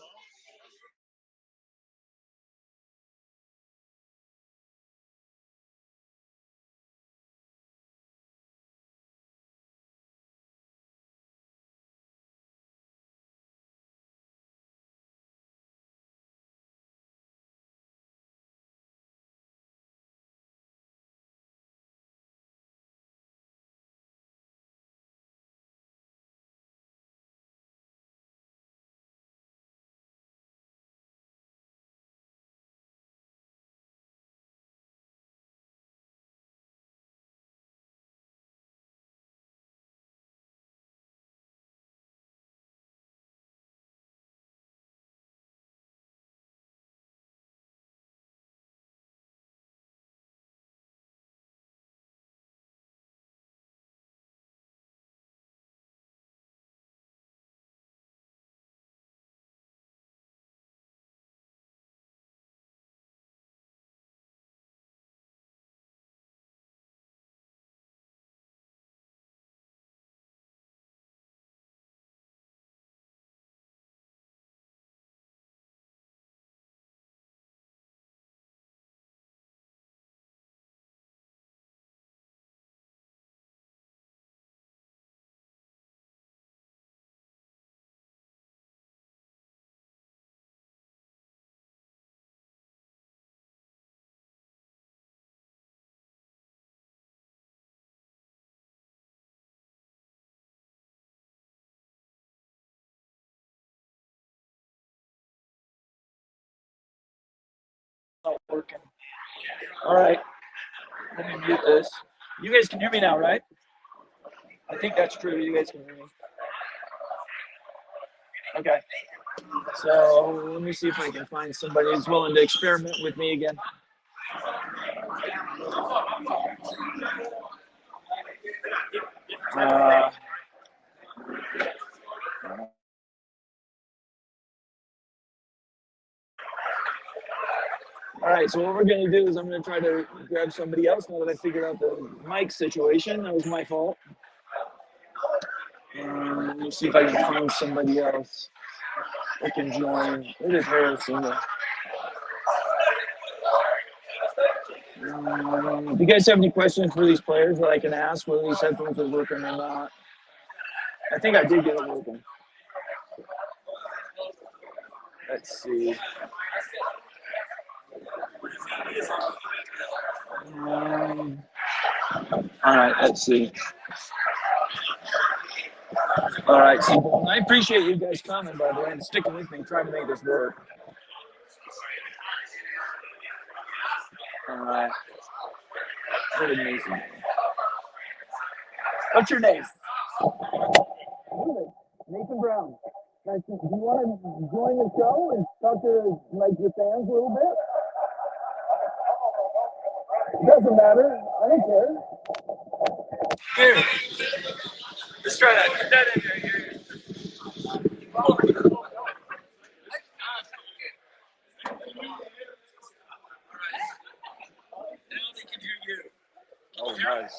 Not working. All right, let me mute this. You guys can hear me now, right? I think that's true. You guys can hear me. Okay. So let me see if I can find somebody who's willing to experiment with me again. Uh, all right, so what we're going to do is I'm going to try to grab somebody else now that I figured out the mic situation. That was my fault. Let me see if I can find somebody else that can join. Where did Harrison go? Do you guys have any questions for these players that I can ask whether these headphones are working or not? I think I did get it working. Let's see. All right, let's see. All right, so I appreciate you guys coming, by the way, and sticking with me, trying to make this work. All right. What amazing. What's your name? Nathan Brown. Nice. Do you want to join the show and talk to like your fans a little bit? Doesn't matter. I don't care. Here. Let's try that. Get that in there. Here. Now they can hear you. Oh, nice.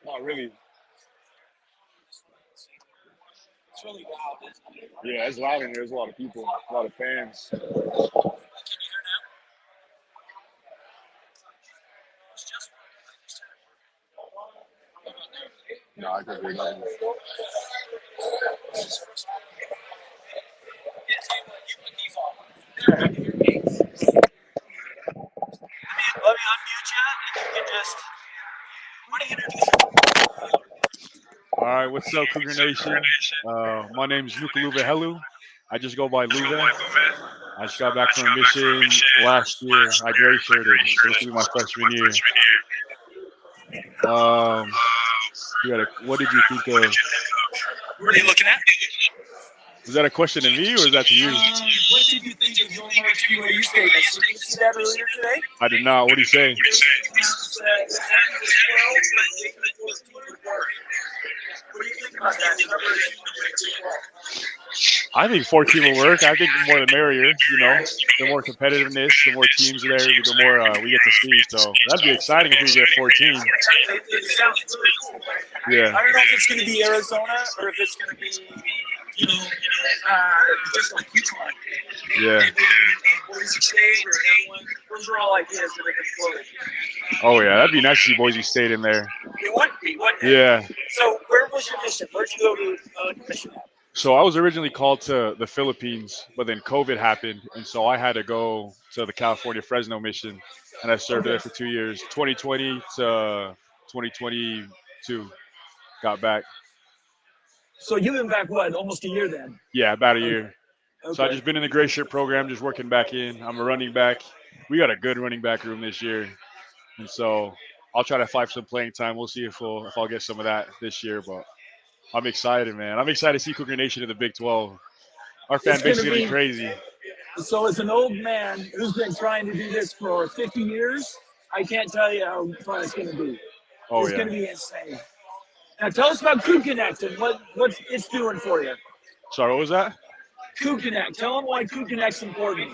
Not really. It's really loud, isn't it? Yeah, it's loud in here. There's a lot of people, a lot of fans. Can you hear now? It's just No, I can't hear nothing. Let me unmute you, and you can just. What do you introduce? All right, what's up, Cougar Nation? My name is Nukaluva Helu. I just go by Luva. I just got back from a mission last year. I gray shirted. So this will be my freshman year. What did you think of? What are you looking at? Was that a question to me or is that to you? What did you think of your BYU statements? Did you see that earlier today? I did not. What did he say? What do you think about that? I think 14 will work. I think the more the merrier. You know, the more competitiveness, the more teams there, the more we get to see. So that'd be exciting if we get 14. It sounds really cool. Yeah. I don't know if it's going to be Arizona or if it's going to be, just like Utah. Yeah. Boise State or everyone. Those are all ideas that have been floated. Oh yeah, that'd be nice to see Boise State in there. It would be, wouldn't it? Yeah. So where was your mission? Where'd you go to mission at? So I was originally called to the Philippines, but then COVID happened, and so I had to go to the California Fresno mission, and I served there for 2 years, 2020 to 2022. Got back. So you've been back, what, almost a year then? Yeah, about a year. Okay. So I've just been in the gray shirt program, just working back in. I'm a running back. We got a good running back room this year, and so I'll try to fight for some playing time. We'll see if I'll get some of that this year, but I'm excited, man. I'm excited to see Cougar Nation in the Big 12. Our fan base is going to be crazy. So as an old man who's been trying to do this for 50 years, I can't tell you how fun it's going to be. Oh, It's yeah. going to be insane. Now tell us about Coup Connect and what it's doing for you. Sorry, what was that? Coup Connect. Tell them why Coup Connect's important.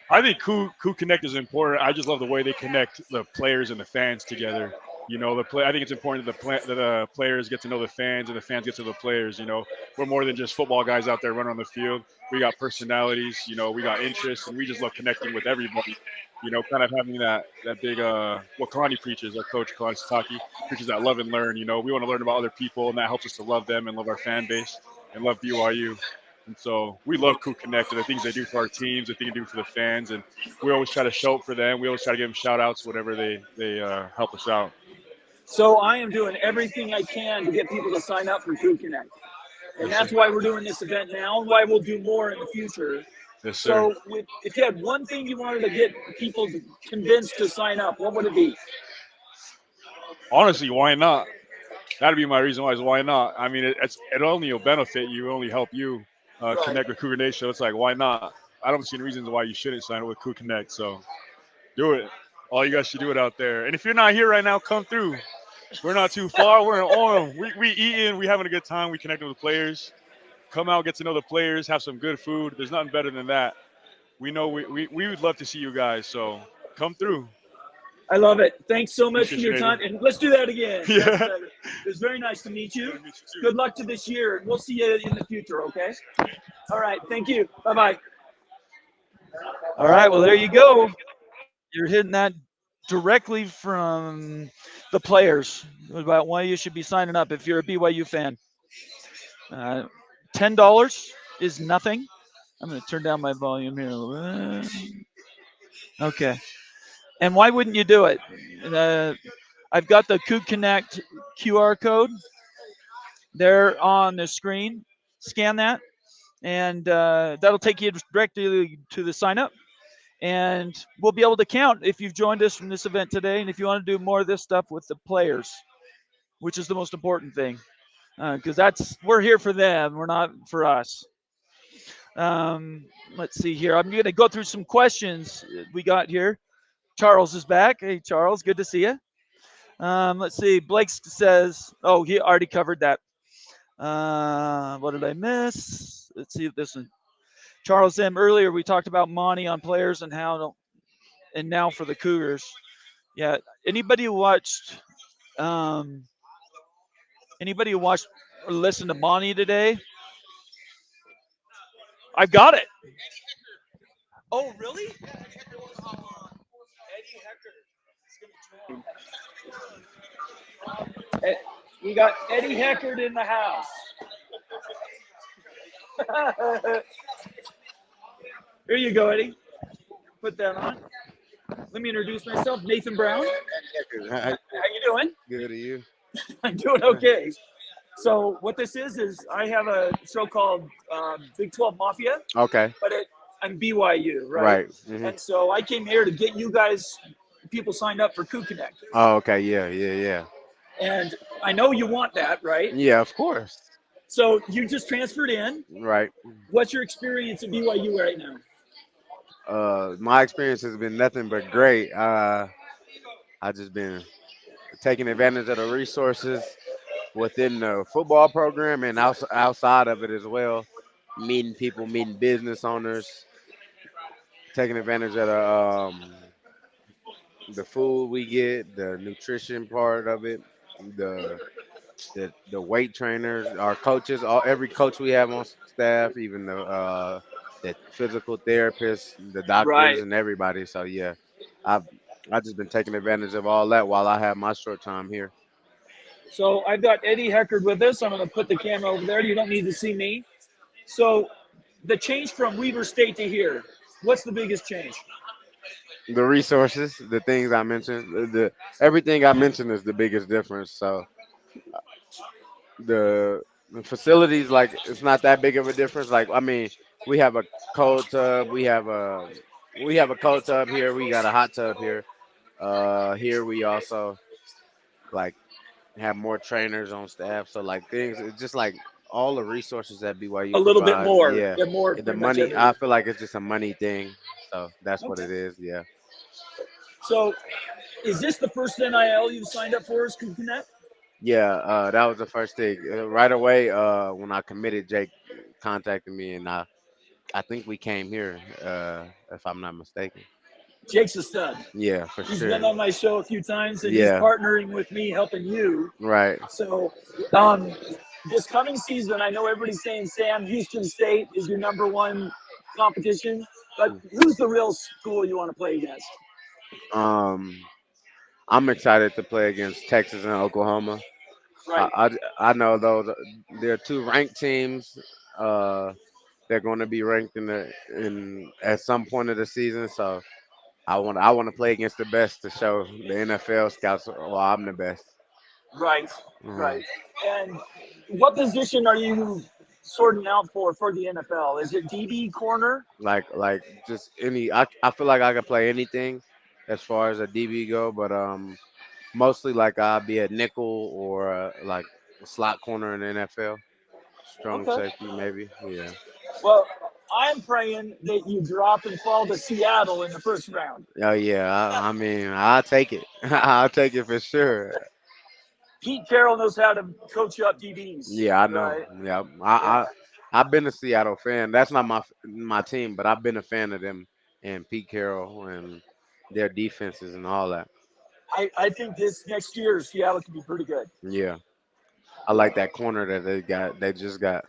I think Coup Connect is important. I just love the way they connect the players and the fans together. You know, I think it's important that the players get to know the fans and the fans get to the players. You know, we're more than just football guys out there running on the field. We got personalities. You know, we got interests, and we just love connecting with everybody. You know, kind of having that big what Kalani preaches, our coach Kalani Sataki preaches that love and learn. You know, we want to learn about other people, and that helps us to love them and love our fan base and love BYU. And so we love Coup Connect and the things they do for our teams, the things they do for the fans, and we always try to show up for them. We always try to give them shout outs whenever they help us out. So I am doing everything I can to get people to sign up for Coup Connect. And that's why we're doing this event now and why we'll do more in the future. Yes, sir. So if you had one thing you wanted to get people convinced to sign up, what would it be? Honestly, why not? That'd be my reason why. Is why not? I mean, it only will benefit you, only help you connect with Cougar Nation. So it's like, why not? I don't see any reasons why you shouldn't sign up with Coup Connect. So do it. All you guys should do it out there. And if you're not here right now, come through. We're not too far. We're in Orem. We eating. We having a good time. We connecting with the players. Come out, get to know the players, have some good food. There's nothing better than that. We know we would love to see you guys. So come through. I love it. Thanks so much for Appreciate your it. time. And let's do that again. Yeah. That's better. It was very nice to meet you. Good luck to this year. And we'll see you in the future, okay? All right. Thank you. Bye-bye. All right. Well, there you go. You're hitting that directly from the players about why you should be signing up if you're a BYU fan. Uh, $10 is nothing. I'm going to turn down my volume here. Okay. And why wouldn't you do it? Uh, I've got the Coug Connect QR code there on the screen. Scan that, and that'll take you directly to the sign up. And we'll be able to count if you've joined us from this event today, and if you want to do more of this stuff with the players, which is the most important thing, because that's we're here for them, we're not for us. Um, let's see here. I'm going to go through some questions we got here. Charles is back. Hey, Charles, good to see you. Let's see. Blake says, oh, he already covered that. What did I miss? Let's see if this one. Charles M. Earlier, we talked about money on players and how, and now for the Cougars. Yeah. Anybody who watched, um, anybody who watched or listened to Monty today? I've got it. Oh, really? We got Eddie Heckard in the house. Here you go, Eddie. Put that on. Let me introduce myself, Nathan Brown. How How you doing? good are you? I'm doing okay. So what this is I have a show called Big 12 Mafia, Okay, but I'm BYU, right? right. And so I came here to get you guys, people signed up for Coup Connect. Oh, okay, yeah, yeah, yeah. And I know you want that, right? Yeah, of course. So you just transferred in. Right. What's your experience at BYU right now? My experience has been nothing but great. I just been taking advantage of the resources within the football program and outside of it as well. Meeting people, meeting business owners, taking advantage of the food we get, the nutrition part of it, the the weight trainers, our coaches, every coach we have on staff, even the physical therapists, the doctors, Right. and everybody. So yeah, I've I just been taking advantage of all that while I have my short time here. So I've got Eddie Heckard with us. I'm going to put the camera over there. You don't need to see me. So the change from Weaver State to here, what's the biggest change? The resources, the things I mentioned, the everything I mentioned is the biggest difference. So the, the facilities, like it's not that big of a difference. Like I mean, we have a cold tub, we have a cold tub here, we got a hot tub here. Here we also like have more trainers on staff. So like things, it's just like all the resources that BYU A little bit provides. more. Yeah, Yeah, more the pretty much money. everything. I feel like it's just a money thing. So that's what Okay. it is. Yeah, So is this the first NIL you've signed up for as Connect? yeah. That was the first thing. Right away, when I committed, Jake contacted me, and I think we came here, if I'm not mistaken. Jake's a stud. Yeah, for He's sure. been on my show a few times and he's Yeah, partnering with me helping you. right. So um, this coming season, I know everybody's saying Sam, Houston State is your number one competition, but who's the real school you want to play against? Um, I'm excited to play against Texas and Oklahoma. Right. I know those they're two ranked teams. Uh, they're going to be ranked in at some point of the season. So I want to play against the best to show the NFL scouts. Well, I'm the best. Right. Mhm. Right. And what position are you sorting out for the NFL? Is it DB corner? Like just any. I feel like I can play anything as far as a DB go, but mostly like I'll be a nickel or like a slot corner in the NFL. Strong Okay. safety maybe. Yeah. Well, I'm praying that you drop and fall to Seattle in the first round. Oh yeah. I mean I'll take it. I'll take it for sure. Pete Carroll knows how to coach up DBs, Yeah, I know. right? Yeah, Yeah. I've been a Seattle fan. That's not my team, but I've been a fan of them and Pete Carroll and their defenses and all that. I think this next year Seattle can be pretty good. Yeah, I Yeah. like that corner that they just got.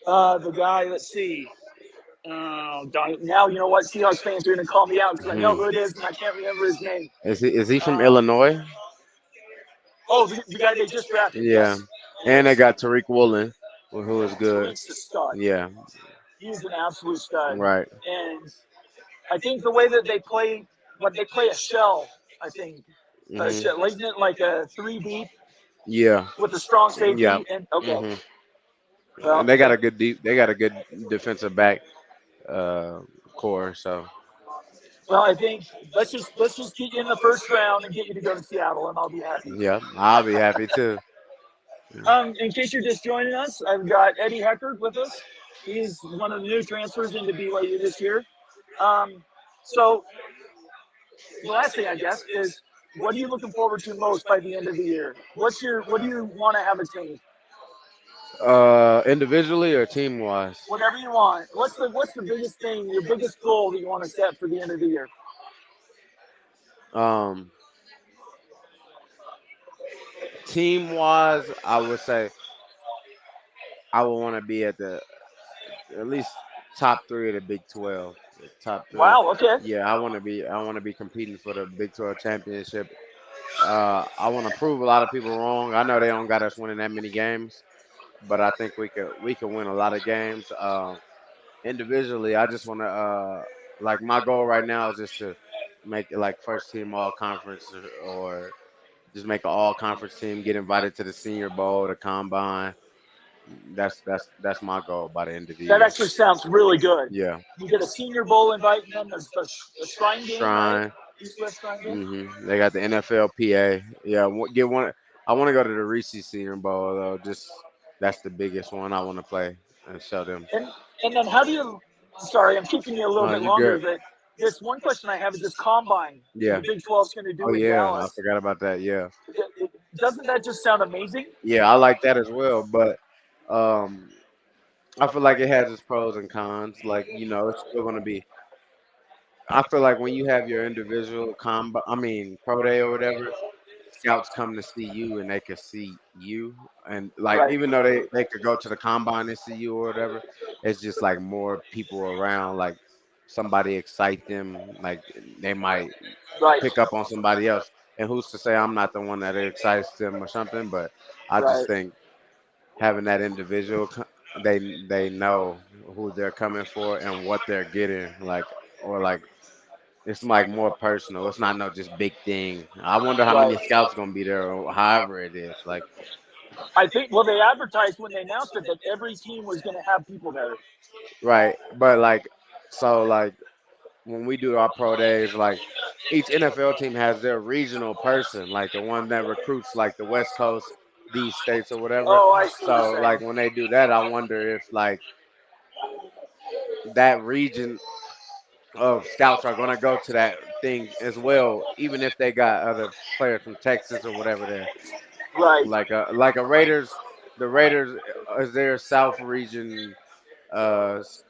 The guy, let's see. Now you know what Seahawks fans are going to call me out because I know Hmm. who it is and I can't remember his name. Is he from Um, Illinois? oh, the guy they just drafted. Yeah. Yes, And they got Tariq Woolen, who is good. Tariq's a stud. Yeah. He's an absolute stud, Right. and I think the way that they play, what they play a shell, I think, a Hmm. shell, like, isn't it like a three deep Yeah. with a strong Yeah. safety? And okay, Hmm. well, And they got a good deep. They got a good defensive back uh, core. So well, I think let's just get you in the first round and get you to go to Seattle, and I'll be happy. yeah, I'll be happy too. In case you're just joining us, I've got Eddie Heckard with us. He's one of the new transfers into BYU this year. Um, so the last thing I guess is, what are you looking forward to most by the end of the year? What do you want to have attained? Individually or team wise? Whatever you want. What's the biggest thing, your biggest goal that you want to set for the end of the year? Um, Team wise, I would say I would want to be at least top three of the Big 12. Top three. Wow. Okay. Yeah, I want to be competing for the Big 12 championship. I want to prove a lot of people wrong. I know they don't got us winning that many games, but I think we could win a lot of games. Individually, I just want to like my goal right now is just to make it like first team all conference or just make an all conference team, get invited to the Senior Bowl, the combine. That's my goal by the end of the That year. actually sounds really good. Yeah, You get a Senior Bowl invite, and then there's the Shrine game, right? Shrine. East West Shrine game. They got the NFLPA. Yeah, get one. I want to go to the Reese Senior Bowl though. Just that's the biggest one I want to play and show them. And and then how do you? Sorry, I'm keeping you a little No, bit you longer. good? But this one question I have is this combine that Yeah. the Big 12 is going to Oh do in yeah, I Dallas. forgot about that. Yeah. Doesn't that just sound amazing? Yeah, I like that as well. But um, I feel like it has its pros and cons. Like it's still gonna be. I feel like when you have your individual pro day or whatever, scouts come to see you and they can see you. And like Right. even though they could go to the combine and see you or whatever, it's just like more people around. Like somebody excite them. Like they might Right. pick up on somebody else. And who's to say I'm not the one that excites them or something? But I just Right. think having that individual, they know who they're coming for and what they're getting. Like or like it's like more personal. It's not no just big thing. I wonder how Right. many scouts gonna be there or however it is. Like I think. Well, they advertised when they announced it that every team was going to have people there. right, but like so like when we do our pro days, like each NFL team has their regional person, like the one that recruits like the West Coast, these states or whatever. Oh, I see what So you're like saying. when they do that, I wonder if like that region of scouts are gonna go to that thing as well, even if they got other players from Texas or whatever there. Right. Like a Raiders, the Raiders is their South region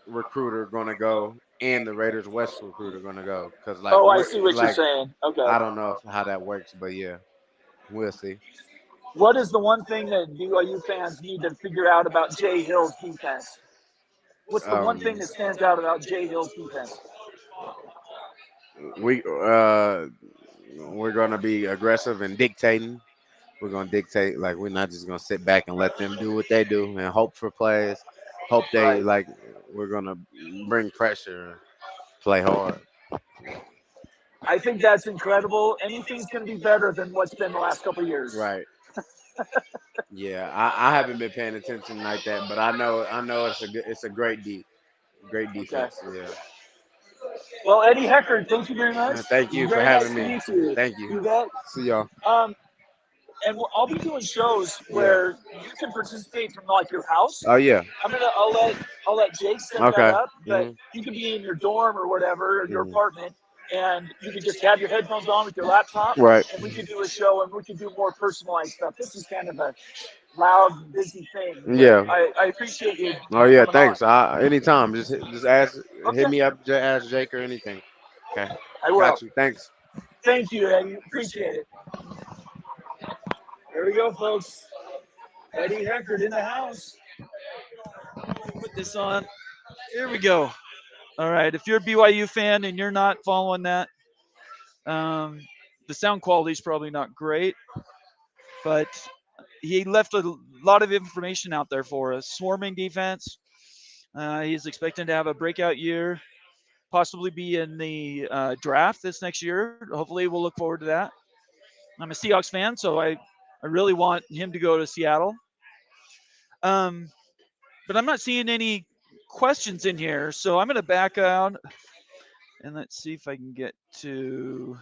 recruiter gonna go, and the Raiders West recruiter gonna go, cause like Oh, I we're see what you're like saying. Okay. I don't know how that works, but yeah, we'll see. What is the one thing that BYU fans need to figure out about Jay Hill's defense? What's the one thing Um, that stands out about Jay Hill's defense? we uh we're gonna be aggressive and dictating. We're gonna dictate. Like we're not just gonna sit back and let them do what they do and hope for plays. Hope they Right. like. We're gonna bring pressure, play hard. I think that's incredible. Anything's going to be better than what's been the last couple of years. Right. Yeah, I haven't been paying attention like that, but I know it's a great Okay. defense. Yeah. Well, Eddie Heckard, thank you very much. Thank you for Very nice having to me. meet you. Thank you. You bet. See y'all. Um, and I'll be doing shows Yeah. where you can participate from like your house. Oh yeah. I'll let Jake set that Okay. up, but Hmm. you can be in your dorm or whatever, or your Hmm. apartment, and you can just have your headphones on with your laptop, Right. and we can do a show and we can do more personalized stuff. This is kind of a loud, busy thing, but Yeah. I appreciate you Oh yeah. coming on. Thanks. Anytime. Just ask. Hit Okay, me up. Just ask Jake or anything. Okay. I will. Got you. Thanks. Thank you, Eddie. Appreciate it. There we go, folks. Eddie Heckard in the house. Put this on. Here we go. All right. If you're a BYU fan and you're not following that, um, the sound quality is probably not great, but he left a lot of information out there for us. Swarming defense. He's expecting to have a breakout year, possibly be in the draft this next year. Hopefully, we'll look forward to that. I'm a Seahawks fan, so I really want him to go to Seattle. Um, but I'm not seeing any questions in here, so I'm going to back out and let's see if I can get to.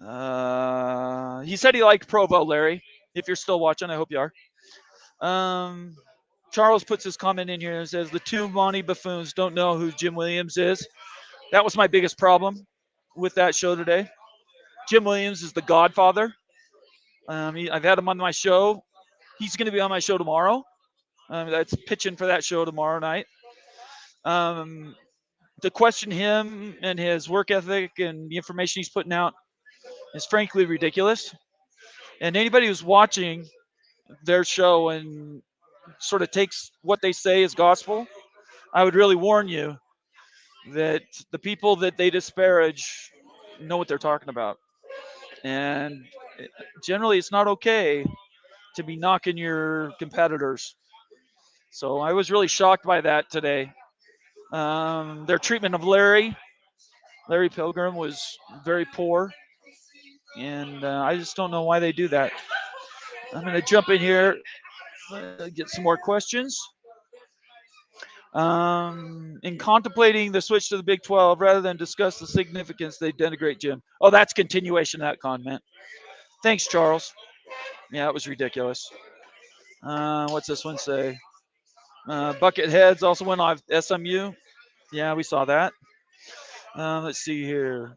He said he liked Provo, Larry. If you're still watching, I hope you are. Um, Charles puts his comment in here and says the two Monty buffoons don't know who Jim Williams is. That was my biggest problem with that show today. Jim Williams is the Godfather. I've had him on my show. He's going to be on my show tomorrow. That's pitching for that show tomorrow night. Um, to question him and his work ethic and the information he's putting out is frankly ridiculous. And anybody who's watching their show and sort of takes what they say as gospel, I would really warn you that the people that they disparage know what they're talking about. And generally, it's not okay to be knocking your competitors. So I was really shocked by that today. Their treatment of Larry Pilgrim, was very poor. And I just don't know why they do that. I'm going to jump in here, get some more questions. In contemplating the switch to the Big 12, rather than discuss the significance, they denigrate Jim. Oh, that's continuation of that comment. Thanks, Charles. Yeah, it was ridiculous. What's this one say? Bucket Heads also went off SMU. Yeah, we saw that. Let's see here.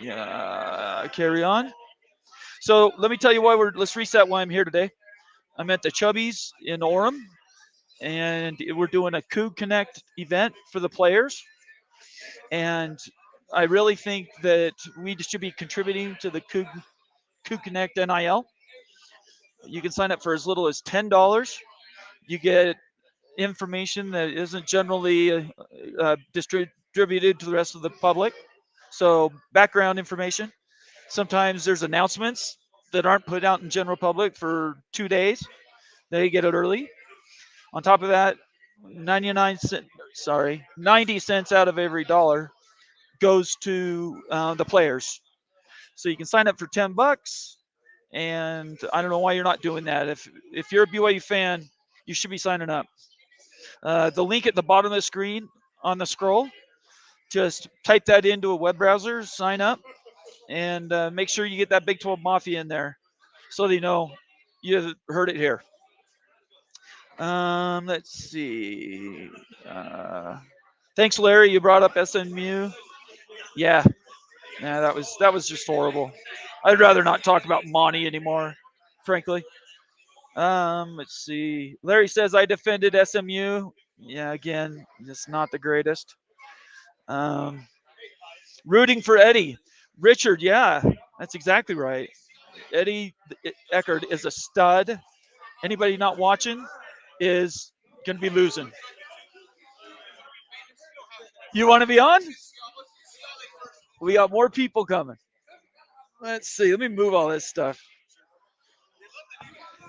Yeah, carry on. So let me tell you let's reset why I'm here today. I'm at the Chubby's in Orem, and we're doing a Coug Connect event for the players. And I really think that we should be contributing to the Coug Connect NIL. You can sign up for as little as $10. You get information that isn't generally distributed to the rest of the public. So background information. Sometimes there's announcements that aren't put out in general public for 2 days. They get it early. On top of that, 90 cents out of every dollar goes to the players. So you can sign up for $10, and I don't know why you're not doing that. If you're a BYU fan, you should be signing up. The link at the bottom of the screen on the scroll, just type that into a web browser, sign up, and make sure you get that Big 12 Mafia in there so they know you heard it here. Let's see. Thanks, Larry. You brought up SMU. Yeah, yeah, that was just horrible. I'd rather not talk about Monty anymore, frankly. Let's see. Larry says I defended SMU. Yeah, again, it's not the greatest. Um, Rooting for Eddie. Richard, yeah, that's exactly right. Eddie Eckert is a stud. Anybody not watching is going to be losing. You want to be on? We got more people coming. Let's see. Let me move all this stuff.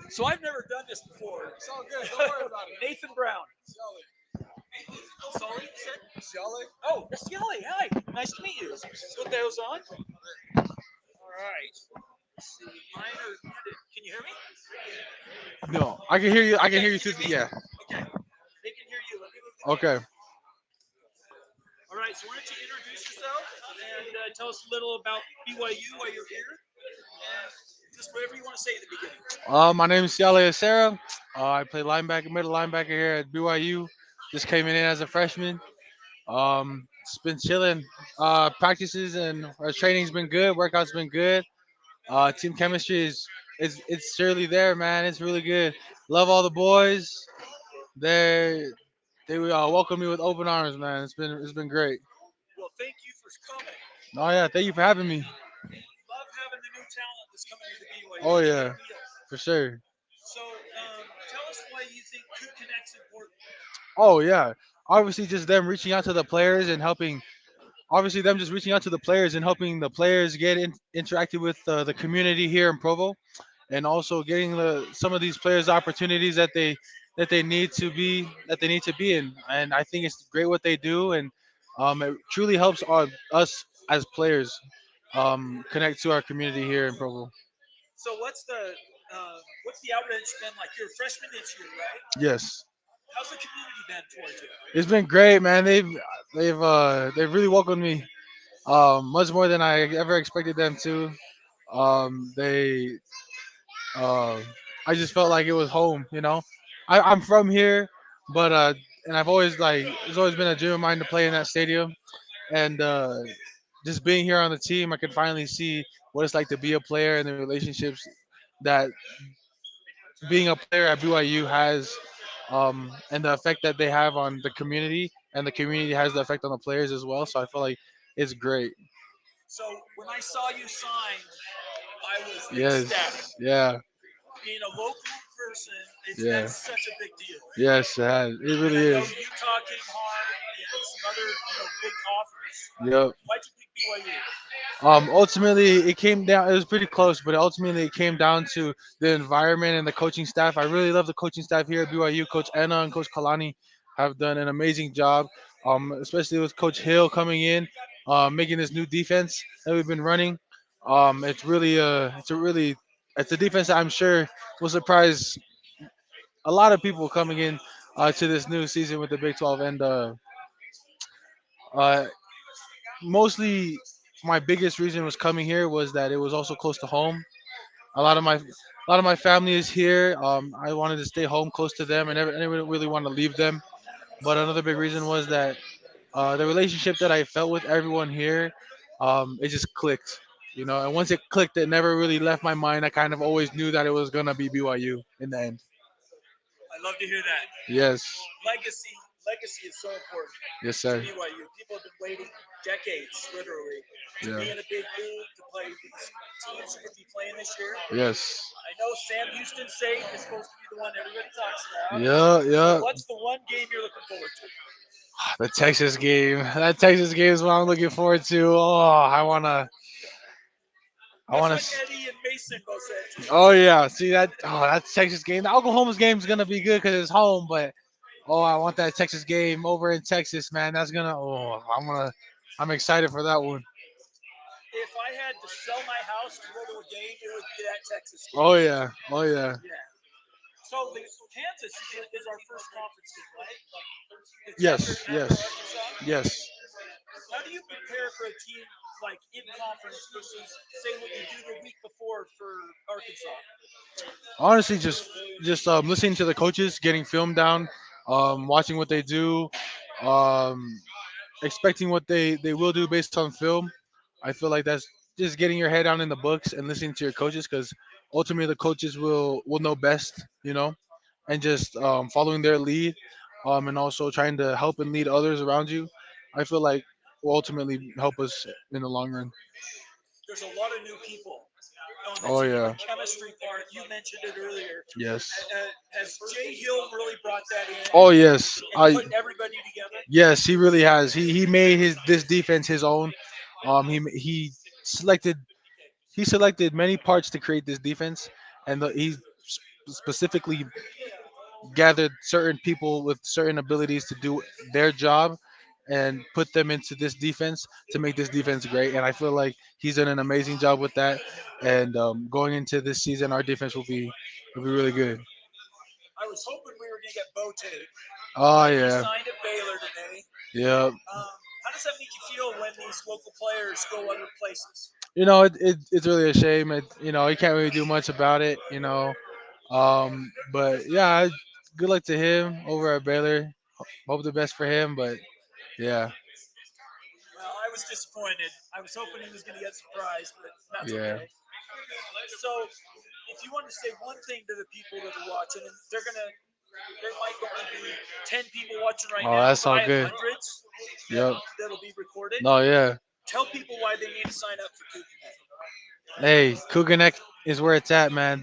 So I've never done this before. It's all good. Don't worry about it. Nathan Brown. Sully, you said? Shelly? Oh, Skelly. Hi. Nice to meet you. Put those on. All right. Let's see. Mine are muted. Can you hear me? No, I can hear you. I can hear you through. Yeah. Okay. They can hear you. Let me move the Okay. All right, so why don't you introduce yourself and tell us a little about BYU, why you're here, and just whatever you want to say at the beginning. My name is Siale Sarah. I play linebacker, middle linebacker here at BYU. Just came in as a freshman. It's been chilling. Practices and our training's been good. Workouts been good. Team chemistry is it's surely there, man. It's really good. Love all the boys. They welcome me with open arms, man. It's been great. Well, thank you for coming. Oh yeah, thank you for having me. Love having the new talent that's coming into BYU. Oh yeah, for sure. So, Tell us why you think Coup Connect's important. Oh yeah, obviously just them reaching out to the players and helping. Obviously them just reaching out to the players and helping the players get interacted with the community here in Provo, and also getting some of these players opportunities that they need to be in. And I think it's great what they do, and it truly helps us as players connect to our community here in Provo. So what's the outreach been like? You're a freshman this year, right? Yes, How's the community been towards you? it's been great, man. They've really welcomed me much more than I ever expected them to. They uh, I just felt like it was home. I'm from here, but and I've always like it's always been a dream of mine to play in that stadium, and just being here on the team, I can finally see what it's like to be a player and the relationships that being a player at BYU has, and the effect that they have on the community, and the community has the effect on the players as well. So I feel like it's great. So when I saw you sign, I was ecstatic. Yes, yeah, Being a local person, yeah, that's such a big deal. yes, it has. It And really I know is. Utah came hard and some other big offers. Yep. Why'd you pick BYU? Ultimately, it came down. It was pretty close, but ultimately, it came down to the environment and the coaching staff. I really love the coaching staff here at BYU. Coach Anna and Coach Kalani have done an amazing job, especially with Coach Hill coming in, making this new defense that we've been running. It's a defense that I'm sure will surprise a lot of people coming in to this new season with the Big 12, and uh, mostly my biggest reason was coming here was that it was also close to home. A lot of my family is here. I wanted to stay home close to them, and I didn't really want to leave them. But another big reason was that the relationship that I felt with everyone here, it just clicked. And once it clicked, it never really left my mind. I kind of always knew that it was gonna be BYU in the end. I love to hear that. Yes, Legacy is so important yes, to sir. BYU. People have been waiting decades, literally, to be Yeah, in a big league, to play these teams you're going to be playing this year. yes. I know Sam Houston State is supposed to be the one everybody talks about. Yeah, yeah. What's the one game you're looking forward to? The Texas game. That Texas game is what I'm looking forward to. Oh, I That's wanna. what Eddie and Mason both said too. Oh yeah, see that? Oh, that Texas game. The Oklahoma's game is gonna be good because it's home, but I want that Texas game over in Texas, man. That's gonna. Oh, I'm excited for that one. If I had to sell my house to go to a game, it would be that Texas game. Oh yeah, oh yeah. Yeah. So Kansas is our first conference game, right? It's Yes, after yes, Arkansas. yes. How do you prepare for a team like in conference versus say what you do the week before for Arkansas? Honestly, just listening to the coaches, getting film down, watching what they do, um, expecting what they will do based on film. I feel like that's just getting your head down in the books and listening to your coaches, because ultimately the coaches will know best, and just following their lead, and also trying to help and lead others around you. I feel like will ultimately help us in the long run. There's a lot of new people on the Oh team. yeah, The chemistry part, you mentioned it earlier. yes. Has Jay Hill really brought that in Oh yes, and put everybody together? yes, he really has. He made his this defense his own. He selected he selected many parts to create this defense, and he specifically gathered certain people with certain abilities to do their job and put them into this defense to make this defense great. And I feel like he's done an amazing job with that. And going into this season, our defense will be really good. I was hoping we were going to get Bo Tate, Oh but he yeah, signed at Baylor today. yeah. How does that make you feel when these local players go other places? It's really a shame. You can't really do much about it. But yeah, good luck to him over at Baylor. Hope the best for him. But yeah, Well, I was disappointed. I was hoping he was going to get surprised, but that's yeah. okay. So, if you want to say one thing to the people that are watching, and there might only be 10 people watching right Oh, now, that's but all I have good. hundreds Yep. that'll be recorded. No, yeah. Tell people why they need to sign up for Cougar. Hey, Cougar Neck is where it's at, man.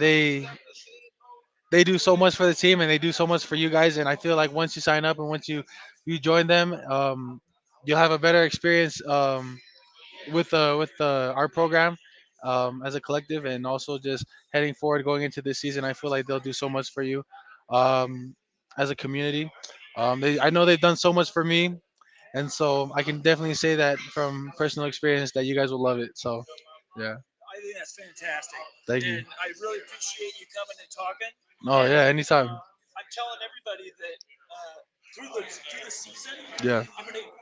they do so much for the team and they do so much for you guys. And I feel like once you sign up and once you join them, you'll have a better experience with our program as a collective, and also just heading forward going into this season. I feel like they'll do so much for you um, as a community. I know they've done so much for me, and so I can definitely say that from personal experience that you guys will love it. So, yeah. I think that's fantastic. Thank you. And I really appreciate you coming and talking. Oh And yeah, anytime. I'm telling everybody that through the season, Yeah.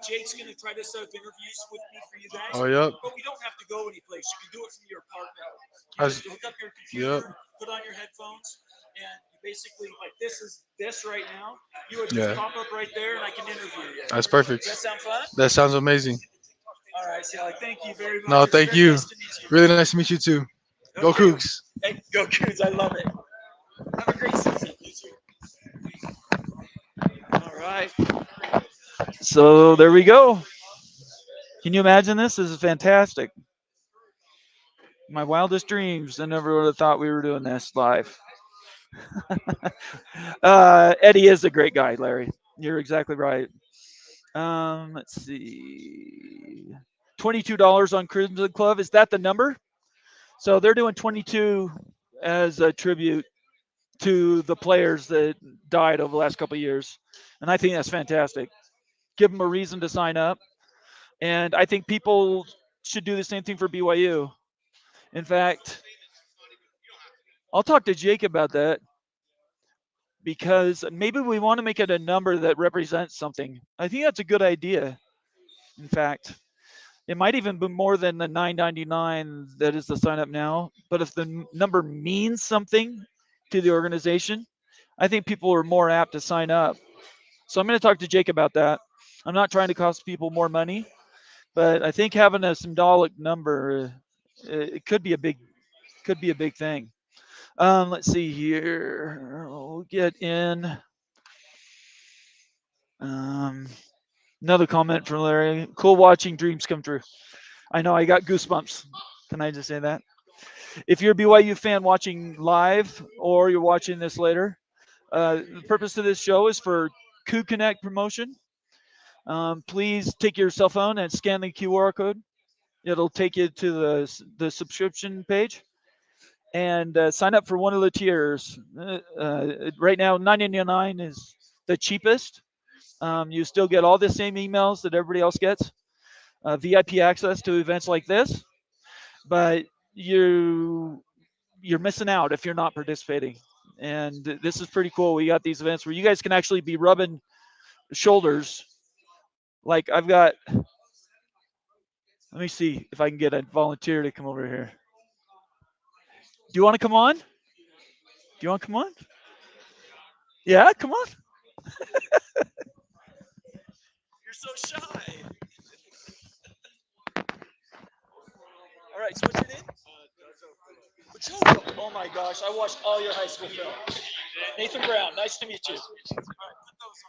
Jake's gonna try to set up interviews with me for you guys. Oh yep. But we don't have to go any place. You can do it from your apartment. You I was- just hook up your Yep. computer, put on your headphones, and you basically like this right now. You would Yeah. just pop up right there, and I can interview you. That's perfect. Does that sound fun? That sounds amazing. All right, Sally. Thank you very much. No, It's thank very you. nice to meet you. Really nice to meet you too. Go Okay. Cougs. Hey, go Cougs. I love it. Have a great season. You too. All right. So there we go. Can you imagine this? This is fantastic. My wildest dreams. I never would have thought we were doing this live. Eddie is a great guy, Larry. You're exactly right. Let's see. $22 on Crimson Club. Is that the number? So they're doing 22 as a tribute to the players that died over the last couple of years, and I think that's fantastic. Give them a reason to sign up, and I think people should do the same thing for BYU. In fact, I'll talk to Jake about that because maybe we want to make it a number that represents something. I think that's a good idea. In fact, it might even be more than the 9.99 that is the sign up now. But if the number means something to the organization, I think people are more apt to sign up. So I'm going to talk to Jake about that. I'm not trying to cost people more money, but I think having a symbolic number, it could be a big thing. Let's see here. We'll get in. Um, Another comment from Larry. Cool watching dreams come true. I know I got goosebumps. Can I just say that? If you're a BYU fan watching live or you're watching this later, the purpose of this show is for Coup Connect promotion. Please take your cell phone and scan the QR code. It'll take you to the subscription page and sign up for one of the tiers. Right now, $9.99 is the cheapest. You still get all the same emails that everybody else gets, VIP access to events like this, but you're missing out if you're not participating. And this is pretty cool. We got these events where you guys can actually be rubbing shoulders. Like I've got. Let me see if I can get a volunteer to come over here. Do you want to come on? Do you want to come on? Yeah, come on. You're so shy. All right, so what's your name? Jojo. Oh my gosh, I watched all your high school film. Nathan Brown, nice to meet you. All right, put those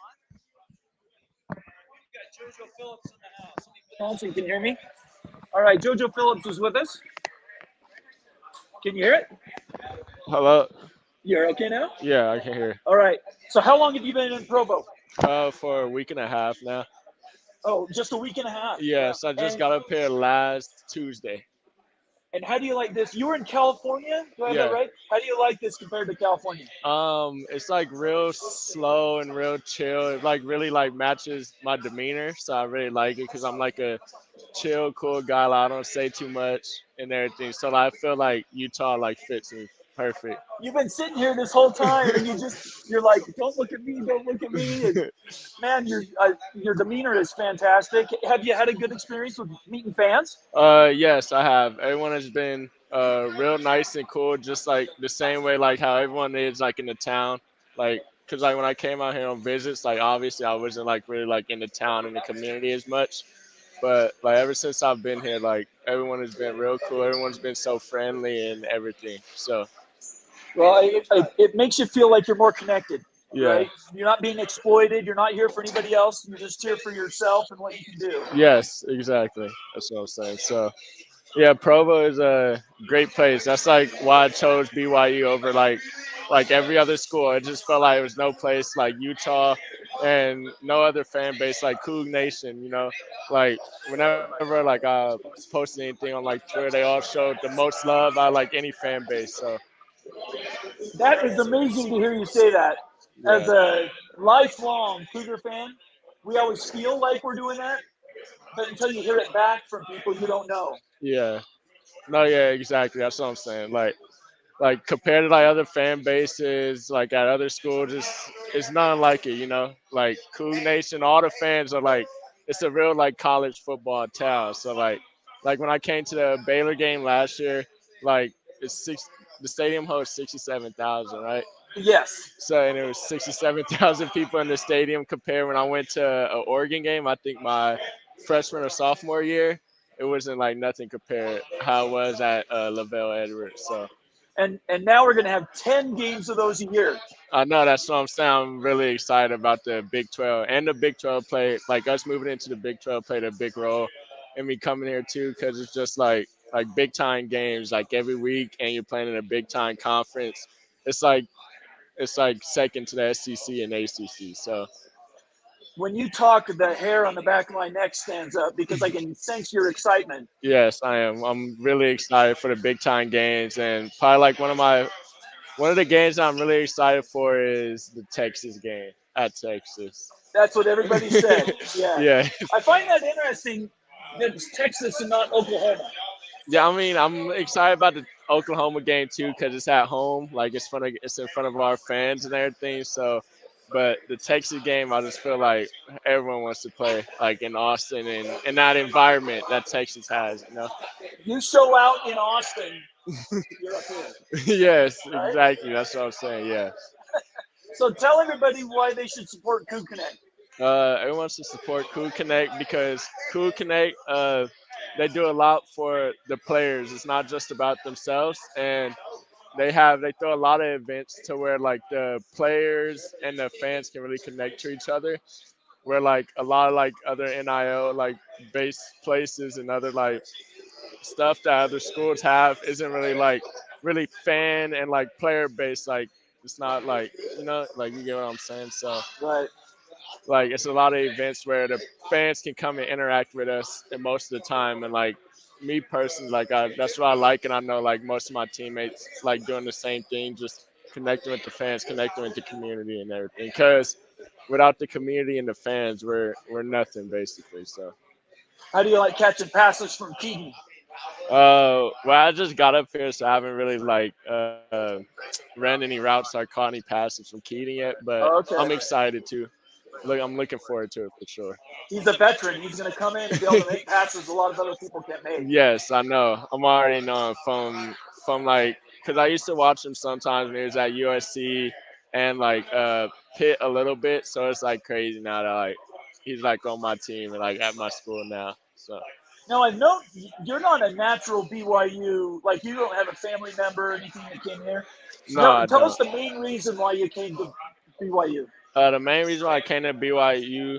on. We've got Jojo Phillips in the house. Johnson, can you hear me? All right, Jojo Phillips is with us. Can you hear it? Hello. You're okay now? Yeah, I can hear. All right. So how long have you been in Provo? For a week and a half now. Oh, just a week and a half. Yes, I just got up here last Tuesday. And how do you like this? You were in California, do I have that right? How do you like this compared to California? It's like real slow and real chill. It like really like matches my demeanor, so I really like it because I'm like a chill, cool guy. Like, I don't say too much and everything. So like, I feel like Utah like fits me perfect. You've been sitting here this whole time, and you're like, don't look at me, don't look at me. And, man, your demeanor is fantastic. Have you had a good experience with meeting fans? Yes, I have. Everyone has been real nice and cool, just like the same way like how everyone is like in the town. Like, cause like when I came out here on visits, like obviously I wasn't like really like in the town and the community as much. But like ever since I've been here, like everyone has been real cool. Everyone's been so friendly and everything. So Well, it makes you feel like you're more connected, yeah. right? You're not being exploited. You're not here for anybody else. You're just here for yourself and what you can do. Yes, exactly. That's what I'm saying. So yeah, Provo is a great place. That's like why I chose BYU over like like every other school. It just felt like it was no place like Utah and no other fan base like Coug Nation. Like whenever like I posted anything on like Twitter, they all showed the most love out of like any fan base. So That is amazing to hear you say that. yeah, As a lifelong Cougar fan, we always feel like we're doing that, but until you hear it back from people you don't know. yeah, no, yeah, exactly. That's what I'm saying. Like compared to like other fan bases like at other schools, it's nothing like it. Like Coug Nation, all the fans are like, it's a real like college football town. So like when I came to the Baylor game last year, like it's six the stadium hosts 67,000, right? Yes, So and it was 67,000 people in the stadium. Compared when I went to an Oregon game, I think my freshman or sophomore year, it wasn't like nothing compared how it was at Lavelle Edwards. So and now we're going to have 10 games of those a year. I know that's what I'm saying. I'm really excited about the Big 12 and the Big 12 play. Like us moving into the Big 12 played a big role in me coming here too, because it's just like big time games like every week, and you're playing in a big time conference. It's like it's like second to the SEC and ACC. So When you talk, the hair on the back of my neck stands up because I can sense your excitement. yes, I am. I'm really excited for the big time games, and probably like one of the games I'm really excited for is the Texas game at Texas. That's what everybody said. Yeah. Yeah. I find that interesting that it's Texas and not Oklahoma. Yeah, I mean, I'm excited about the Oklahoma game too because it's at home. Like it's in front of our fans and everything. So, but the Texas game, I just feel like everyone wants to play like in Austin and in that environment that Texas has. You show out in Austin, you're up here, Yes, right? exactly. That's what I'm saying. Yeah. So tell everybody why they should support Coup Connect. Everyone wants to support Cool Connect because Cool Connect, they do a lot for the players. It's not just about themselves, and they throw a lot of events to where like the players and the fans can really connect to each other. Where like a lot of like other NIL like base places and other like stuff that other schools have isn't really like really fan and like player based. Like it's not like like you get what I'm saying. So Right. like it's a lot of events where the fans can come and interact with us and most of the time, and like me personally, like that's what I like, and I know like most of my teammates like doing the same thing, just connecting with the fans, connecting with the community and everything, because without the community and the fans, we're nothing basically. So How do you like catching passes from Keaton? well, I just got up here, so I haven't really like ran any routes or caught any passes from Keating yet, but Oh, I'm okay. excited to. I'm looking forward to it for sure. He's a veteran. He's going to come in and be able to make passes a lot of other people can't make. Yes, I know. I'm already knowing from like because I used to watch him sometimes when he was at USC and like Pitt a little bit. So it's like crazy now that like he's like on my team and like at my school now. So Now, I know you're not a natural BYU, like you don't have a family member or anything that came here. So no, I tell us don't. the main reason why you came to BYU. The main reason why I came to BYU,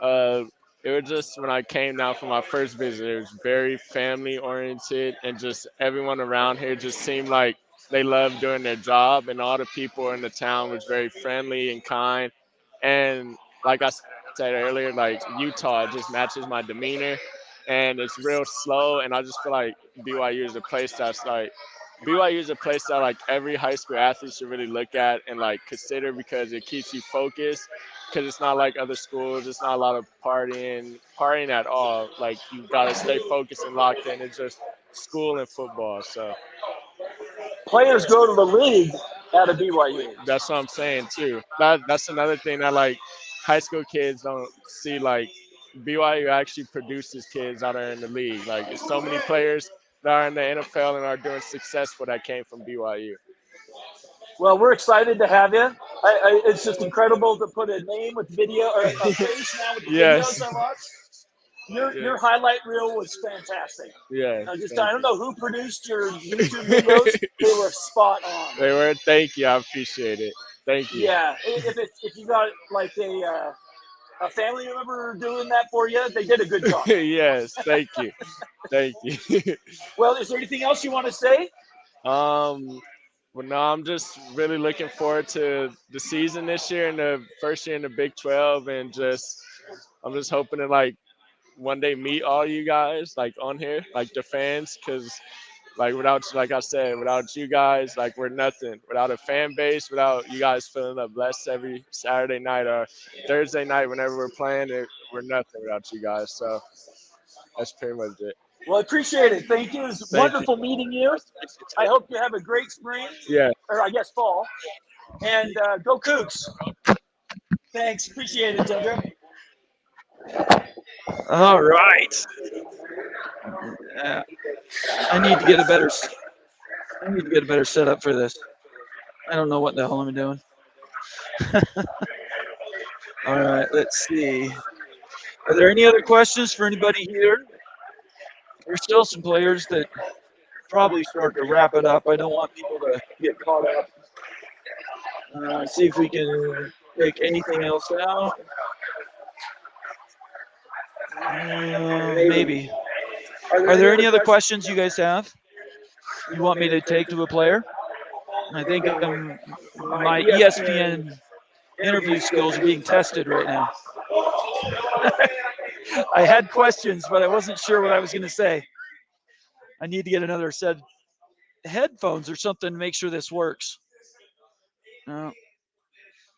uh, it was just when I came down for my first visit. It was very family oriented, and just everyone around here just seemed like they loved doing their job, and all the people in the town was very friendly and kind. And like I said earlier, like Utah, it just matches my demeanor, and it's real slow. And I just feel like BYU is a place that's like BYU is a place that like every high school athlete should really look at and like consider because it keeps you focused. Because it's not like other schools. It's not a lot of partying at all. Like you gotta stay focused and locked in. It's just school and football. So Players go to the league out of BYU. that's what I'm saying too. That's another thing that like high school kids don't see. Like BYU actually produces kids that are in the league. Like there's so many players that are in the NFL and are doing successful that came from BYU. Well, we're excited to have you. It's just incredible to put a name with video or a face now with the videos Yes. of us. Yeah. Your highlight reel was fantastic. Yeah. I Thank don't you. know who produced your YouTube videos. They were spot on. They were. Thank you. I appreciate it. Thank you. Yeah, if you got like a family member doing that for you, they did a good job. Yes. Thank you. Thank you. Well, is there anything else you want to say? um. But no, I'm just really looking forward to the season this year and the first year in the Big 12, and just I'm just hoping to like one day meet all you guys like on here, like the fans, because like without, like I said, without you guys, like we're nothing. Without a fan base, without you guys filling up blessed every Saturday night or Thursday night whenever we're playing, we're nothing without you guys. So that's pretty much it. Well, I appreciate it. Thank you. It's Thank you. wonderful meeting you. I hope you have a great spring, Yeah. or I guess fall. And go Cougs. Thanks. Appreciate it, Tundra. All right. I need to get a better. I need to get a better setup for this. I don't know what the hell I'm doing. All right. Let's see. Are there any other questions for anybody here? There's still some players that probably start to wrap it up. I don't want people to get caught up. See if we can take anything else out. Maybe. Are there any other questions you guys have? You want me to take to a player? I think my ESPN interview skills are being tested right now. I had questions, but I wasn't sure what I was going to say. I need to get another set of headphones or something to make sure this works. No,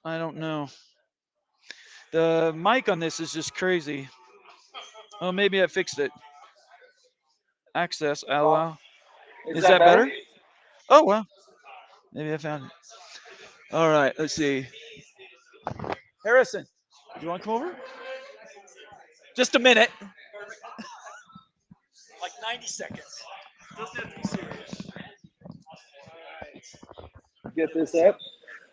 I don't know. The mic on this is just crazy. Oh, maybe I fixed it. Access, allow. Is that better? Oh, well. Maybe I found it. All right, let's see. Harrison, do you want to come over? Just a minute. Like 90 seconds. Doesn't have to be serious. Get this up.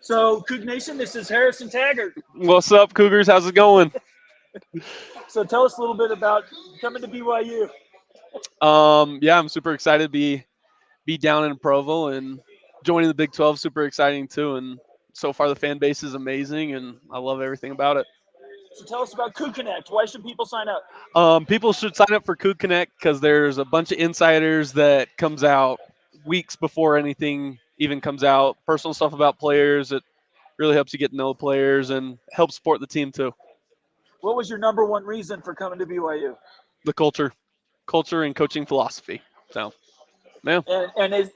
So, Coug Nation, this is Harrison Taggart. What's up, Cougars? How's it going? So, tell us a little bit about coming to BYU. Yeah, I'm super excited to be down in Provo and joining the Big 12. Super exciting too, and so far the fan base is amazing, and I love everything about it. So, tell us about Coug Connect. Why should people sign up? People should sign up for Coug Connect because there's a bunch of insiders that comes out weeks before anything even comes out. Personal stuff about players. It really helps you get to know the players and help support the team too. What was your number one reason for coming to BYU? The culture and coaching philosophy. So, yeah. And is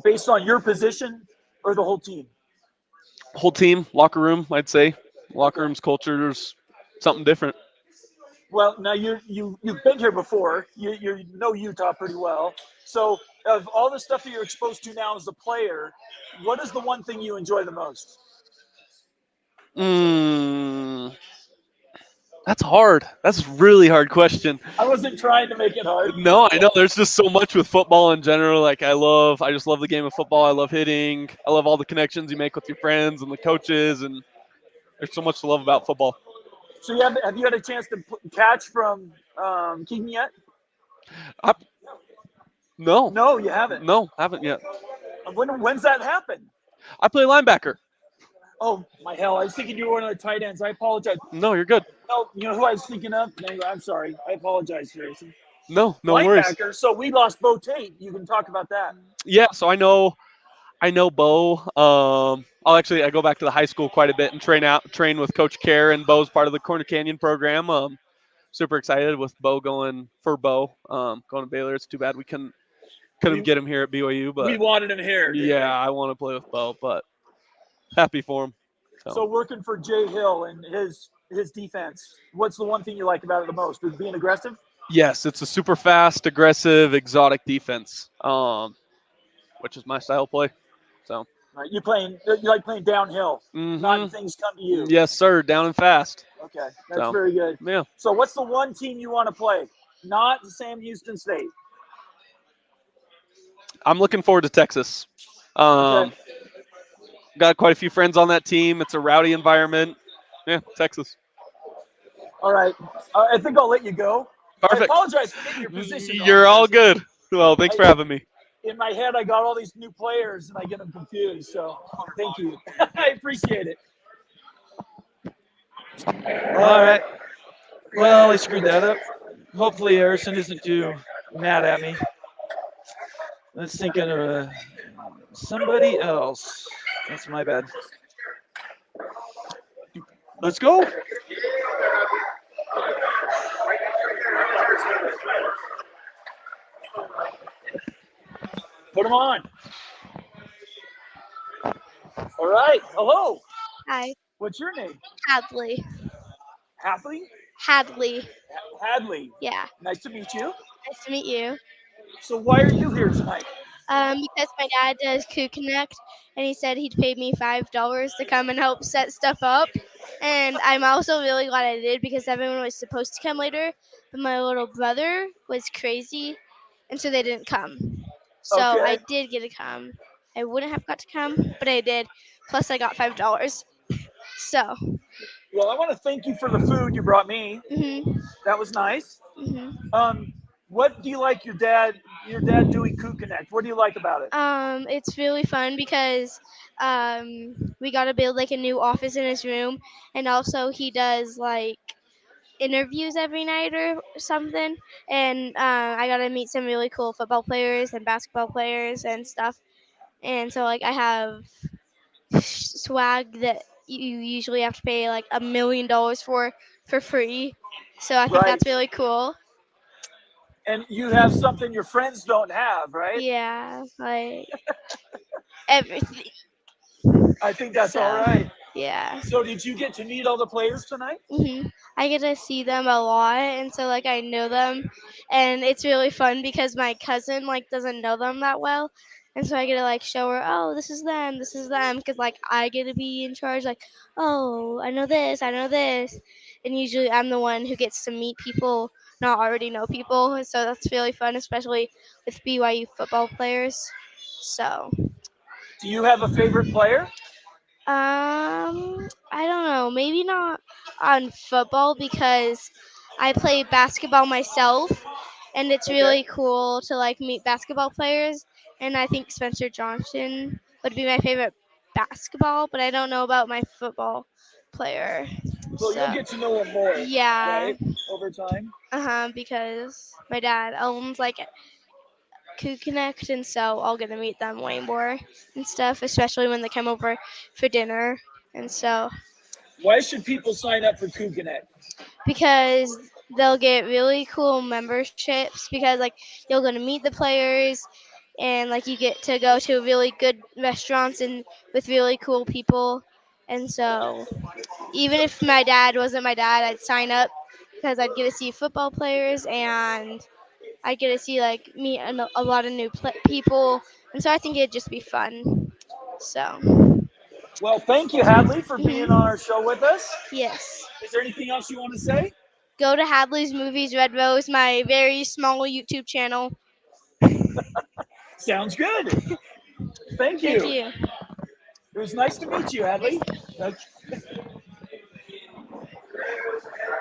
based on your position or the whole team? Whole team, locker room, I'd say. Locker room's culture is something different. Well, now you've been here before. You know Utah pretty well. So, of all the stuff that you're exposed to now as a player, what is the one thing you enjoy the most? That's hard. That's a really hard question. I wasn't trying to make it hard. No, I know. There's just so much with football in general. Like I just love the game of football. I love hitting. I love all the connections you make with your friends and the coaches, and there's so much to love about football. So have you had a chance to catch from Keaton yet? No. No, you haven't. No, haven't yet. When's that happen? I play linebacker. Oh, my hell. I was thinking you were one of the tight ends. I apologize. No, you're good. No, you know who I was thinking of? Anyway, I'm sorry. I apologize, Harrison. No linebacker, worries. So we lost Bo Tate. You can talk about that. Yeah, so I know Bo. I go back to the high school quite a bit and train with Coach Kerr, and Bo's part of the Corner Canyon program. Super excited with Bo going to Baylor. It's too bad we couldn't get him here at BYU, but we wanted him here. Yeah, I want to play with Bo, but happy for him. So working for Jay Hill and his defense, what's the one thing you like about it the most? Is being aggressive? Yes, it's a super fast, aggressive, exotic defense, which is my style of play. So you like playing downhill, not things come to you. Yes, sir, down and fast. Okay, that's very good. Yeah. So what's the one team you want to play? Not Sam Houston State. I'm looking forward to Texas. Okay. Got quite a few friends on that team. It's a rowdy environment. Yeah, Texas. All right. I think I'll let you go. Perfect. I apologize for getting your position. You're all good. Well, thanks for having me. In my head, I got all these new players, and I get them confused. So thank you. I appreciate it. All right. Well, I screwed that up. Hopefully Harrison isn't too mad at me. Let's think of somebody else. That's my bad. Let's go. Put them on. All right. Hello. Hi, What's your name? Hadley. Hadley? Hadley. Hadley. Yeah. Nice to meet you. Nice to meet you. So why are you here tonight? Because my dad does Coup Connect, and he said he'd pay me $5 to come and help set stuff up. And I'm also really glad I did because everyone was supposed to come later, but my little brother was crazy, and so they didn't come. So I Okay. did get to come. I wouldn't have got to come, but I did. Plus, I got $5. So. Well, I want to thank you for the food you brought me. Mhm. That was nice. Mhm. What do you like your dad doing Coup Connect? What do you like about it? It's really fun because we got to build like a new office in his room, and also he does like interviews every night or something. And I got to meet some really cool football players and basketball players and stuff. And so like I have swag that you usually have to pay like $1 million for free. So I think Right. that's really cool. And you have something your friends don't have, right? Yeah, like everything. I think that's all So right. yeah. So did you get to meet all the players tonight? I get to see them a lot, and so like I know them, and it's really fun because my cousin like doesn't know them that well, and so I get to like show her, oh, this is them, because like I get to be in charge, like, oh, I know this, and usually I'm the one who gets to meet people, not already know people, and so that's really fun, especially with BYU football players. So Do you have a favorite player? I don't know. Maybe not on football because I play basketball myself, and it's Okay. really cool to like meet basketball players. And I think Spencer Johnson would be my favorite basketball, but I don't know about my football player. Well, you'll So get to know him more, yeah, right? Over time. because my dad owns like Coup Connect, and so I'll get to meet them way more and stuff, especially when they come over for dinner. And so Why should people sign up for Coup Connect? because they'll get really cool memberships because like you'll go to meet the players and like you get to go to really good restaurants and with really cool people, and so even if my dad wasn't my dad, I'd sign up because I'd get to see football players and I'd get to see like meet a lot of new people, and so I think it'd just be fun. So Well, thank you, Hadley, for being on mhm. our show with us. Yes. Is there anything else you want to say? Go to Hadley's Movies Red Rose, my very small YouTube channel. Sounds good. Thank Thank you. you. It was nice to meet you, Hadley.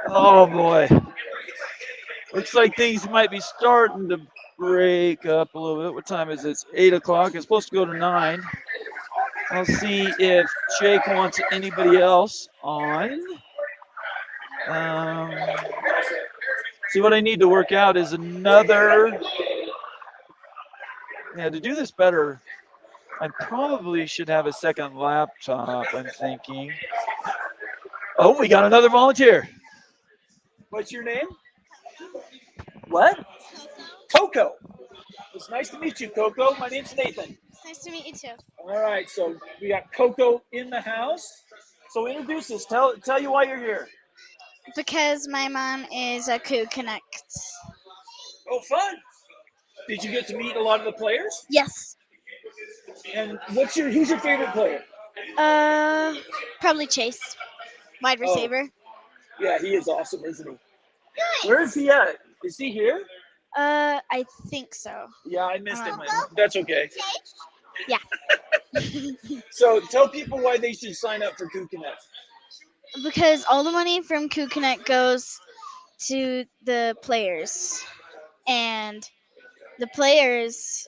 Oh boy. Looks like things might be starting to break up a little bit. What time is it? It's 8 o'clock. It's supposed to go to 9. I'll see if Jake wants anybody else on. Um, see, what I need to work out is another. Yeah, to do this better, I probably should have a second laptop, I'm thinking. Oh, we got another volunteer. What's your name? What? Coco. It's nice to meet you, Coco. My name's Nathan. Nice to meet you too. All right, so we got Coco in the house. So introduce us. Tell you why you're here. Because my mom is a Coup Connect. Oh, fun. Did you get to meet a lot of the players? Yes. And who's your favorite player? Uh, Probably Chase, wide Oh, receiver. yeah, he is awesome, isn't he? Where is he at? Is he here? I think so. Yeah, I missed him. That's okay. Yeah. So tell people why they should sign up for Coup Connect. Because all the money from Coup Connect goes to the players, and the players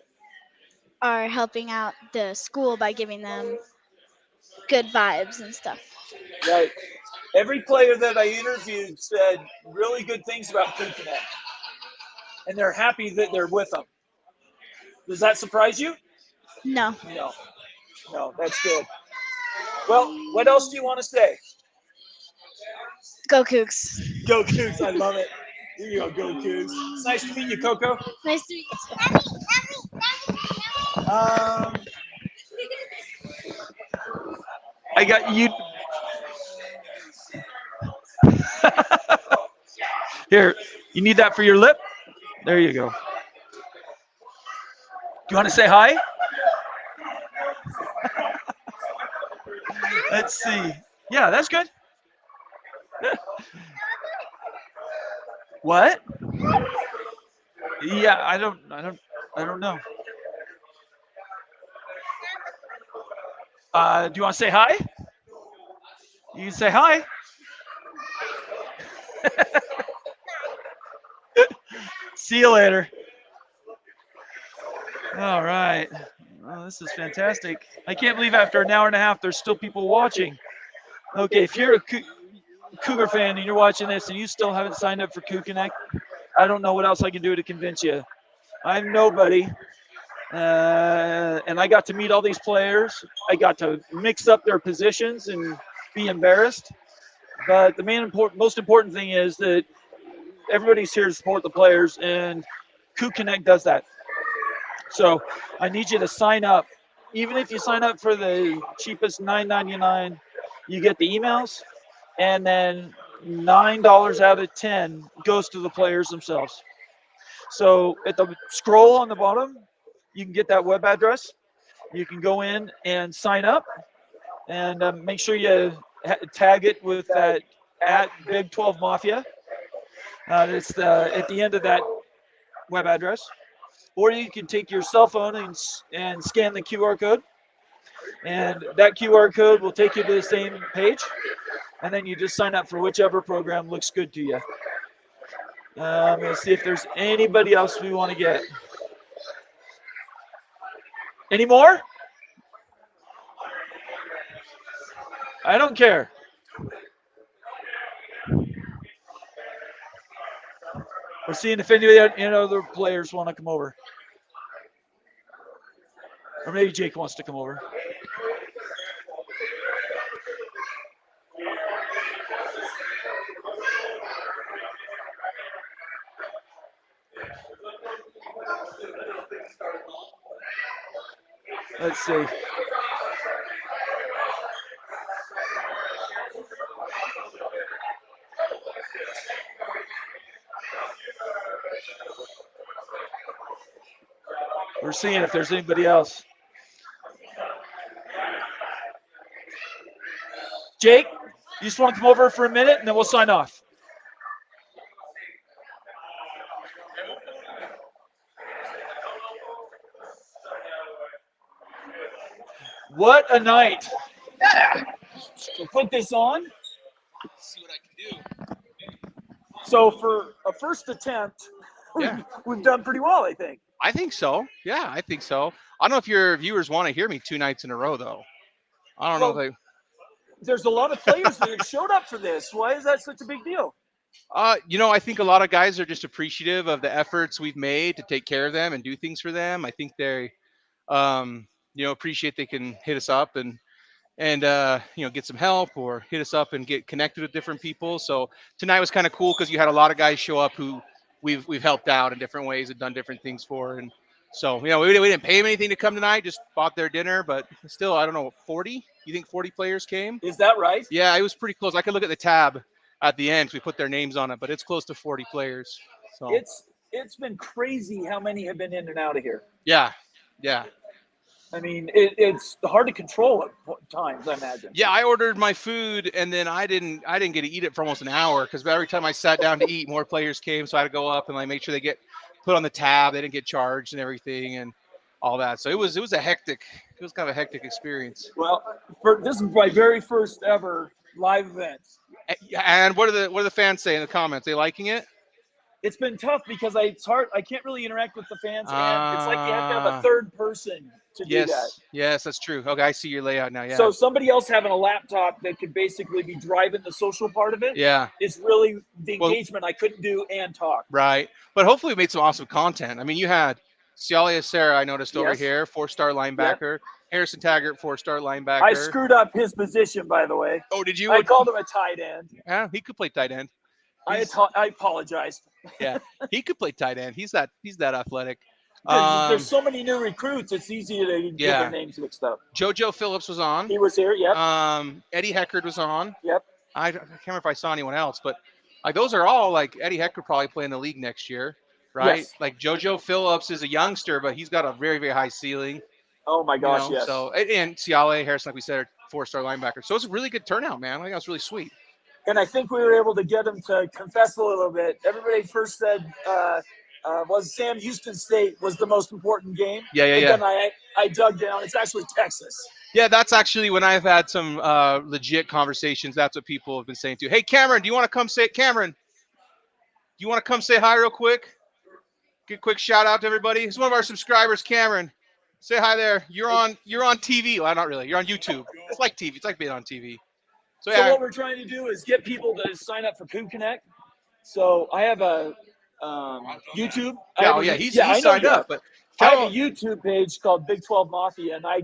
are helping out the school by giving them good vibes and stuff. Right. Every player that I interviewed said really good things about Coup Connect, and they're happy that they're with them. Does that surprise you? No. No, that's good. Well, what else do you want to say? Go Cougs. Go Cougs, I love it. Here you go Cougs. It's nice to meet you, Coco. Nice to meet you. I got you. Here, you need that for your lip? There you go. Do you want to say hi? Let's see. Yeah, that's good. What? Yeah, I don't know. Do you want to say hi? You can say hi. See you later. All right. Oh, this is fantastic. I can't believe after an hour and a half, there's still people watching. Okay, if you're a Cougar fan and you're watching this and you still haven't signed up for Coup Connect, I don't know what else I can do to convince you. I'm nobody. And I got to meet all these players. I got to mix up their positions and be embarrassed. But the most important thing is that everybody's here to support the players, and Coup Connect does that. So I need you to sign up. Even if you sign up for the cheapest $9.99, you get the emails, and then $9 out of 10 goes to the players themselves. So at the scroll on the bottom, you can get that web address. You can go in and sign up, and make sure you tag it with that at Big 12 Mafia. It's at the end of that web address. Or you can take your cell phone and scan the QR code, and that QR code will take you to the same page, and then you just sign up for whichever program looks good to you. I'm going to see if there's anybody else we want to get. Any more? I don't care. We're seeing if any other players want to come over. Or maybe Jake wants to come over. Let's see. We're seeing if there's anybody else. Jake, you just want to come over for a minute and then we'll sign off. What a night. Yeah. So put this on. See what I can do. So for a first attempt, Yeah. we've done pretty well, I think. I think so. Yeah, I think so. I don't know if your viewers want to hear me 2 nights in a row, though. I don't know if they. There's a lot of players that have showed up for this. Why is that such a big deal? I think a lot of guys are just appreciative of the efforts we've made to take care of them and do things for them. I think they, appreciate they can hit us up and get some help or hit us up and get connected with different people. So tonight was kind of cool because you had a lot of guys show up who we've helped out in different ways and done different things for. And so, we didn't pay them anything to come tonight, just bought their dinner, but still, I don't know, 40? You think 40 players came? Is that right? Yeah, it was pretty close. I could look at the tab at the end. We put their names on it, but it's close to 40 players. So it's been crazy how many have been in and out of here. Yeah. I mean, it's hard to control at times, I imagine. Yeah, I ordered my food and then I didn't get to eat it for almost an hour because every time I sat down to eat, more players came, so I had to go up and make sure they get put on the tab, they didn't get charged and everything and all that. So it was kind of a hectic experience. Well, this is my very first ever live event. And what are the fans saying in the comments? They liking it? It's been tough because it's hard. I can't really interact with the fans, and it's like you have to have a third person to do that. Yes, that's true. Okay, I see your layout now. Yeah. So somebody else having a laptop that could basically be driving the social part of it. Yeah. Is really the engagement I couldn't do and talk. Right, but hopefully we made some awesome content. I mean, you had Cialia Sarah, I noticed over Yes. here, 4-star linebacker. Harrison Taggart, 4-star I linebacker. screwed up his position, by the way. Oh, did you? I called him a tight end. Yeah, he could play tight end. I apologized. Yeah, he could play tight end. He's that athletic. There's so many new recruits. It's easy to get their names mixed up. JoJo Phillips was on. He was here. Yep. Eddie Heckard was on. Yep. I can't remember if I saw anyone else, but like those are all like Eddie Heckard probably play in the league next year, right? Yes. Like JoJo Phillips is a youngster, but he's got a very, very high ceiling. Oh my gosh, yes. So and Ciale Harrison, like we said, are 4-star linebacker. So it's a really good turnout, man. I think that's really sweet. And I think we were able to get him to confess a little bit. Everybody first said was Sam Houston State was the most important game. Yeah. Then I dug down. It's actually Texas. Yeah, that's actually when I've had some legit conversations. That's what people have been saying too. Hey, Cameron, do you want to come say hi real quick? Get a quick shout out to everybody. He's one of our subscribers, Cameron. Say hi there. You're on TV. Well, not really. You're on YouTube. It's like TV. It's like being on TV. So what we're trying to do is get people to sign up for Coup Connect. So I have a YouTube. He's signed up. But I have a YouTube page called Big 12 Mafia, and I'm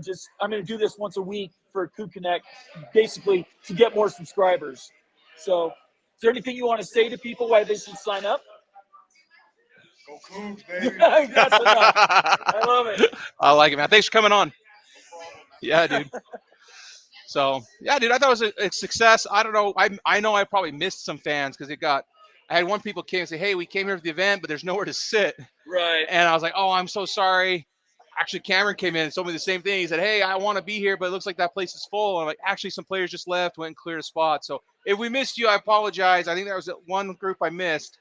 going to do this once a week for Coup Connect, basically to get more subscribers. So, is there anything you want to say to people why they should sign up? Go Cougs, baby. That's enough. I love it. I like it, man. Thanks for coming on. Yeah, dude. So, yeah, dude, I thought it was a success. I don't know. I know I probably missed some fans because I had one people came and say, hey, we came here for the event, but there's nowhere to sit. Right. And I was like, oh, I'm so sorry. Actually, Cameron came in and told me the same thing. He said, hey, I want to be here, but it looks like that place is full. And I'm like, actually, some players just left, went and cleared a spot. So if we missed you, I apologize. I think there was one group I missed.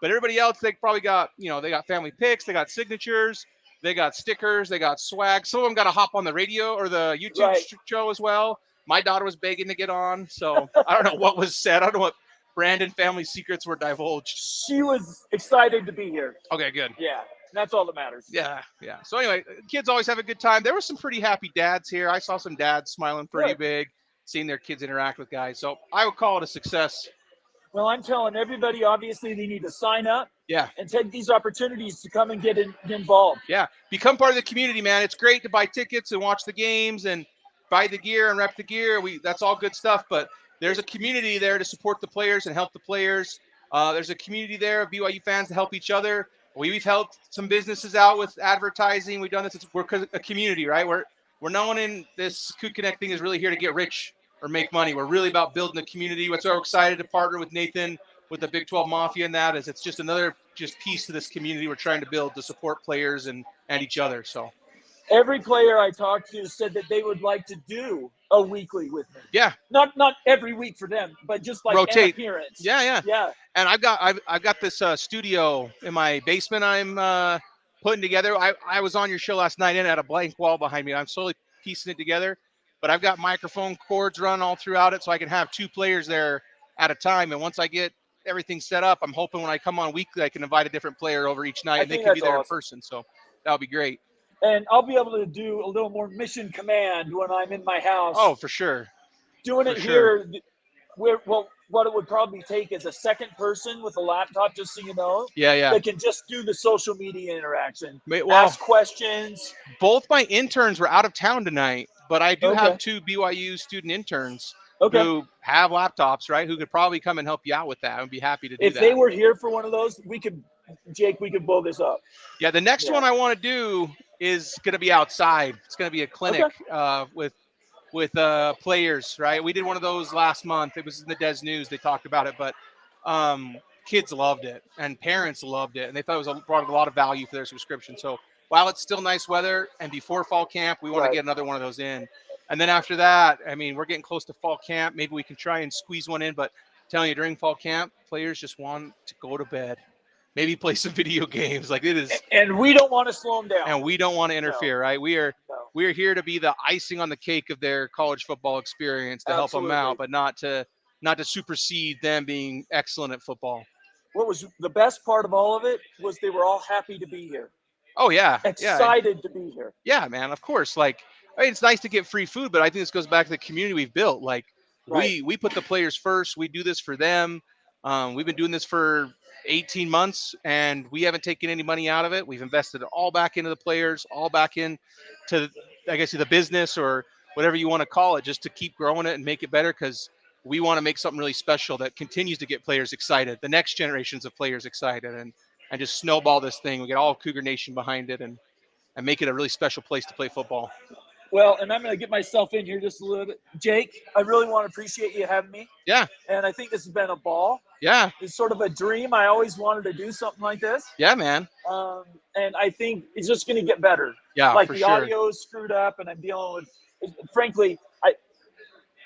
But everybody else, they probably got, they got family pics, they got signatures, they got stickers, they got swag. Some of them got to hop on the radio or the YouTube show as well. My daughter was begging to get on. So I don't know what was said. I don't know what Brandon family secrets were divulged. She was excited to be here. Okay, good. Yeah, that's all that matters. Yeah. So anyway, kids always have a good time. There were some pretty happy dads here. I saw some dads smiling pretty big, seeing their kids interact with guys. So I would call it a success. Well, I'm telling everybody, obviously, they need to sign up. Yeah. And take these opportunities to come and get involved. Yeah. Become part of the community, man. It's great to buy tickets and watch the games and buy the gear and rep the gear. That's all good stuff, but there's a community there to support the players and help the players. There's a community there of BYU fans to help each other. We've helped some businesses out with advertising. We've done this. We're a community, right? We're no one in this Coup Connect thing is really here to get rich or make money. We're really about building a community. We're so excited to partner with Nathan with the Big 12 Mafia and that is it's just another piece to this community we're trying to build to support players and each other. So every player I talked to said that they would like to do a weekly with me. Yeah. Not every week for them, but just like rotate. An appearance. Yeah. And I've got this studio in my basement I'm putting together. I was on your show last night and had a blank wall behind me. I'm slowly piecing it together, but I've got microphone cords run all throughout it so I can have 2 players there at a time. And once I get everything set up, I'm hoping when I come on weekly, I can invite a different player over each night and they can be there in person. So that would be great. And I'll be able to do a little more mission command when I'm in my house. Oh, for sure. Doing it here, what it would probably take is a second person with a laptop, just so you know. Yeah. That can just do the social media interaction. Well, ask questions. Both my interns were out of town tonight, but I do have 2 BYU student interns who have laptops, right, who could probably come and help you out with that. I'd be happy to do that. If they were here for one of those, we could blow this up. Yeah, the next one I want to do is going to be outside. It's going to be a clinic with players, right? We did one of those last month. It was in the Des News. They talked about it, but kids loved it and parents loved it, and they thought it brought a lot of value for their subscription. So while it's still nice weather and before fall camp, we want to get another one of those in. And then after that, I mean, we're getting close to fall camp. Maybe we can try and squeeze one in, but I'm telling you, during fall camp, players just want to go to bed. Maybe play some video games. Like it is, and we don't want to slow them down. And we don't want to interfere, right? We are here to be the icing on the cake of their college football experience to help them out, but not to supersede them being excellent at football. What was the best part of all of it was they were all happy to be here. Oh yeah, excited to be here. Yeah, man. Of course. Like, I mean, it's nice to get free food, but I think this goes back to the community we've built. Like, we put the players first. We do this for them. We've been doing this for 18 months, and we haven't taken any money out of it. We've invested it all back into the players, all back into, I guess, the business or whatever you want to call it, just to keep growing it and make it better, because we want to make something really special that continues to get players excited, the next generations of players excited, and just snowball this thing. We get all Cougar Nation behind it, and make it a really special place to play football. Well, and I'm going to get myself in here just a little bit. Jake, I really want to appreciate you having me. Yeah. And I think this has been a ball. Yeah. It's sort of a dream. I always wanted to do something like this. Yeah, man. And I think it's just going to get better. Yeah, like for the sure. audio is screwed up, and I'm dealing with. Frankly,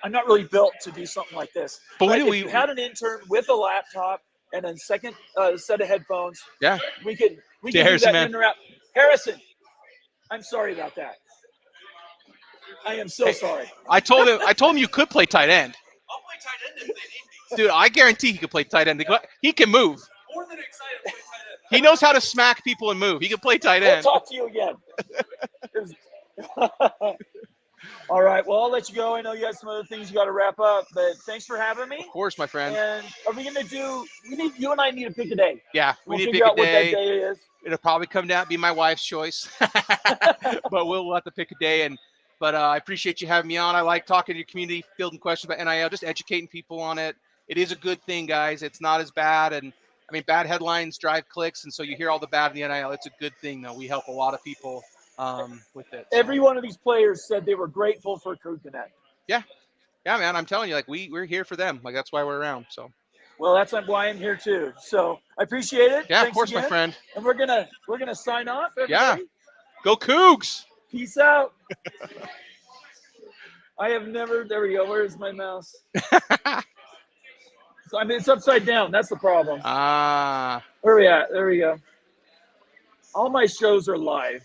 I'm not really built to do something like this. But if you had an intern with a laptop and a second set of headphones, yeah, we could Harrison, do that interrupt. Harrison, I'm sorry about that. I am so sorry. I told him you could play tight end. I'll play tight end if they need me. Dude, I guarantee he could play tight end. He can move. More than excited to play tight end. He knows how to smack people and move. He can play tight end. We'll talk to you again. All right. Well, I'll let you go. I know you got some other things you got to wrap up, but thanks for having me. Of course, my friend. And are we going to do? You and I need to pick a day. Yeah, we'll need to figure pick out a what that day. day is. It'll probably come down be my wife's choice, but we'll have to pick a day. But I appreciate you having me on. I like talking to your community, fielding questions about NIL, just educating people on it. It is a good thing, guys. It's not as bad. And I mean, bad headlines drive clicks. And so you hear all the bad in the NIL. It's a good thing, though. We help a lot of people with it. So. Every one of these players said they were grateful for Crew Connect. Yeah. Yeah, man. I'm telling you, like, we're here for them. Like, that's why we're around. So. Well, that's why I'm here, too. So I appreciate it. Yeah, Thanks of course, again. my friend. And we're gonna sign off, everybody. Yeah. Go Cougs. Peace out. I have never. There we go. Where's my mouse? So, I mean, it's upside down. That's the problem. Ah. Where are we at? There we go. All my shows are live.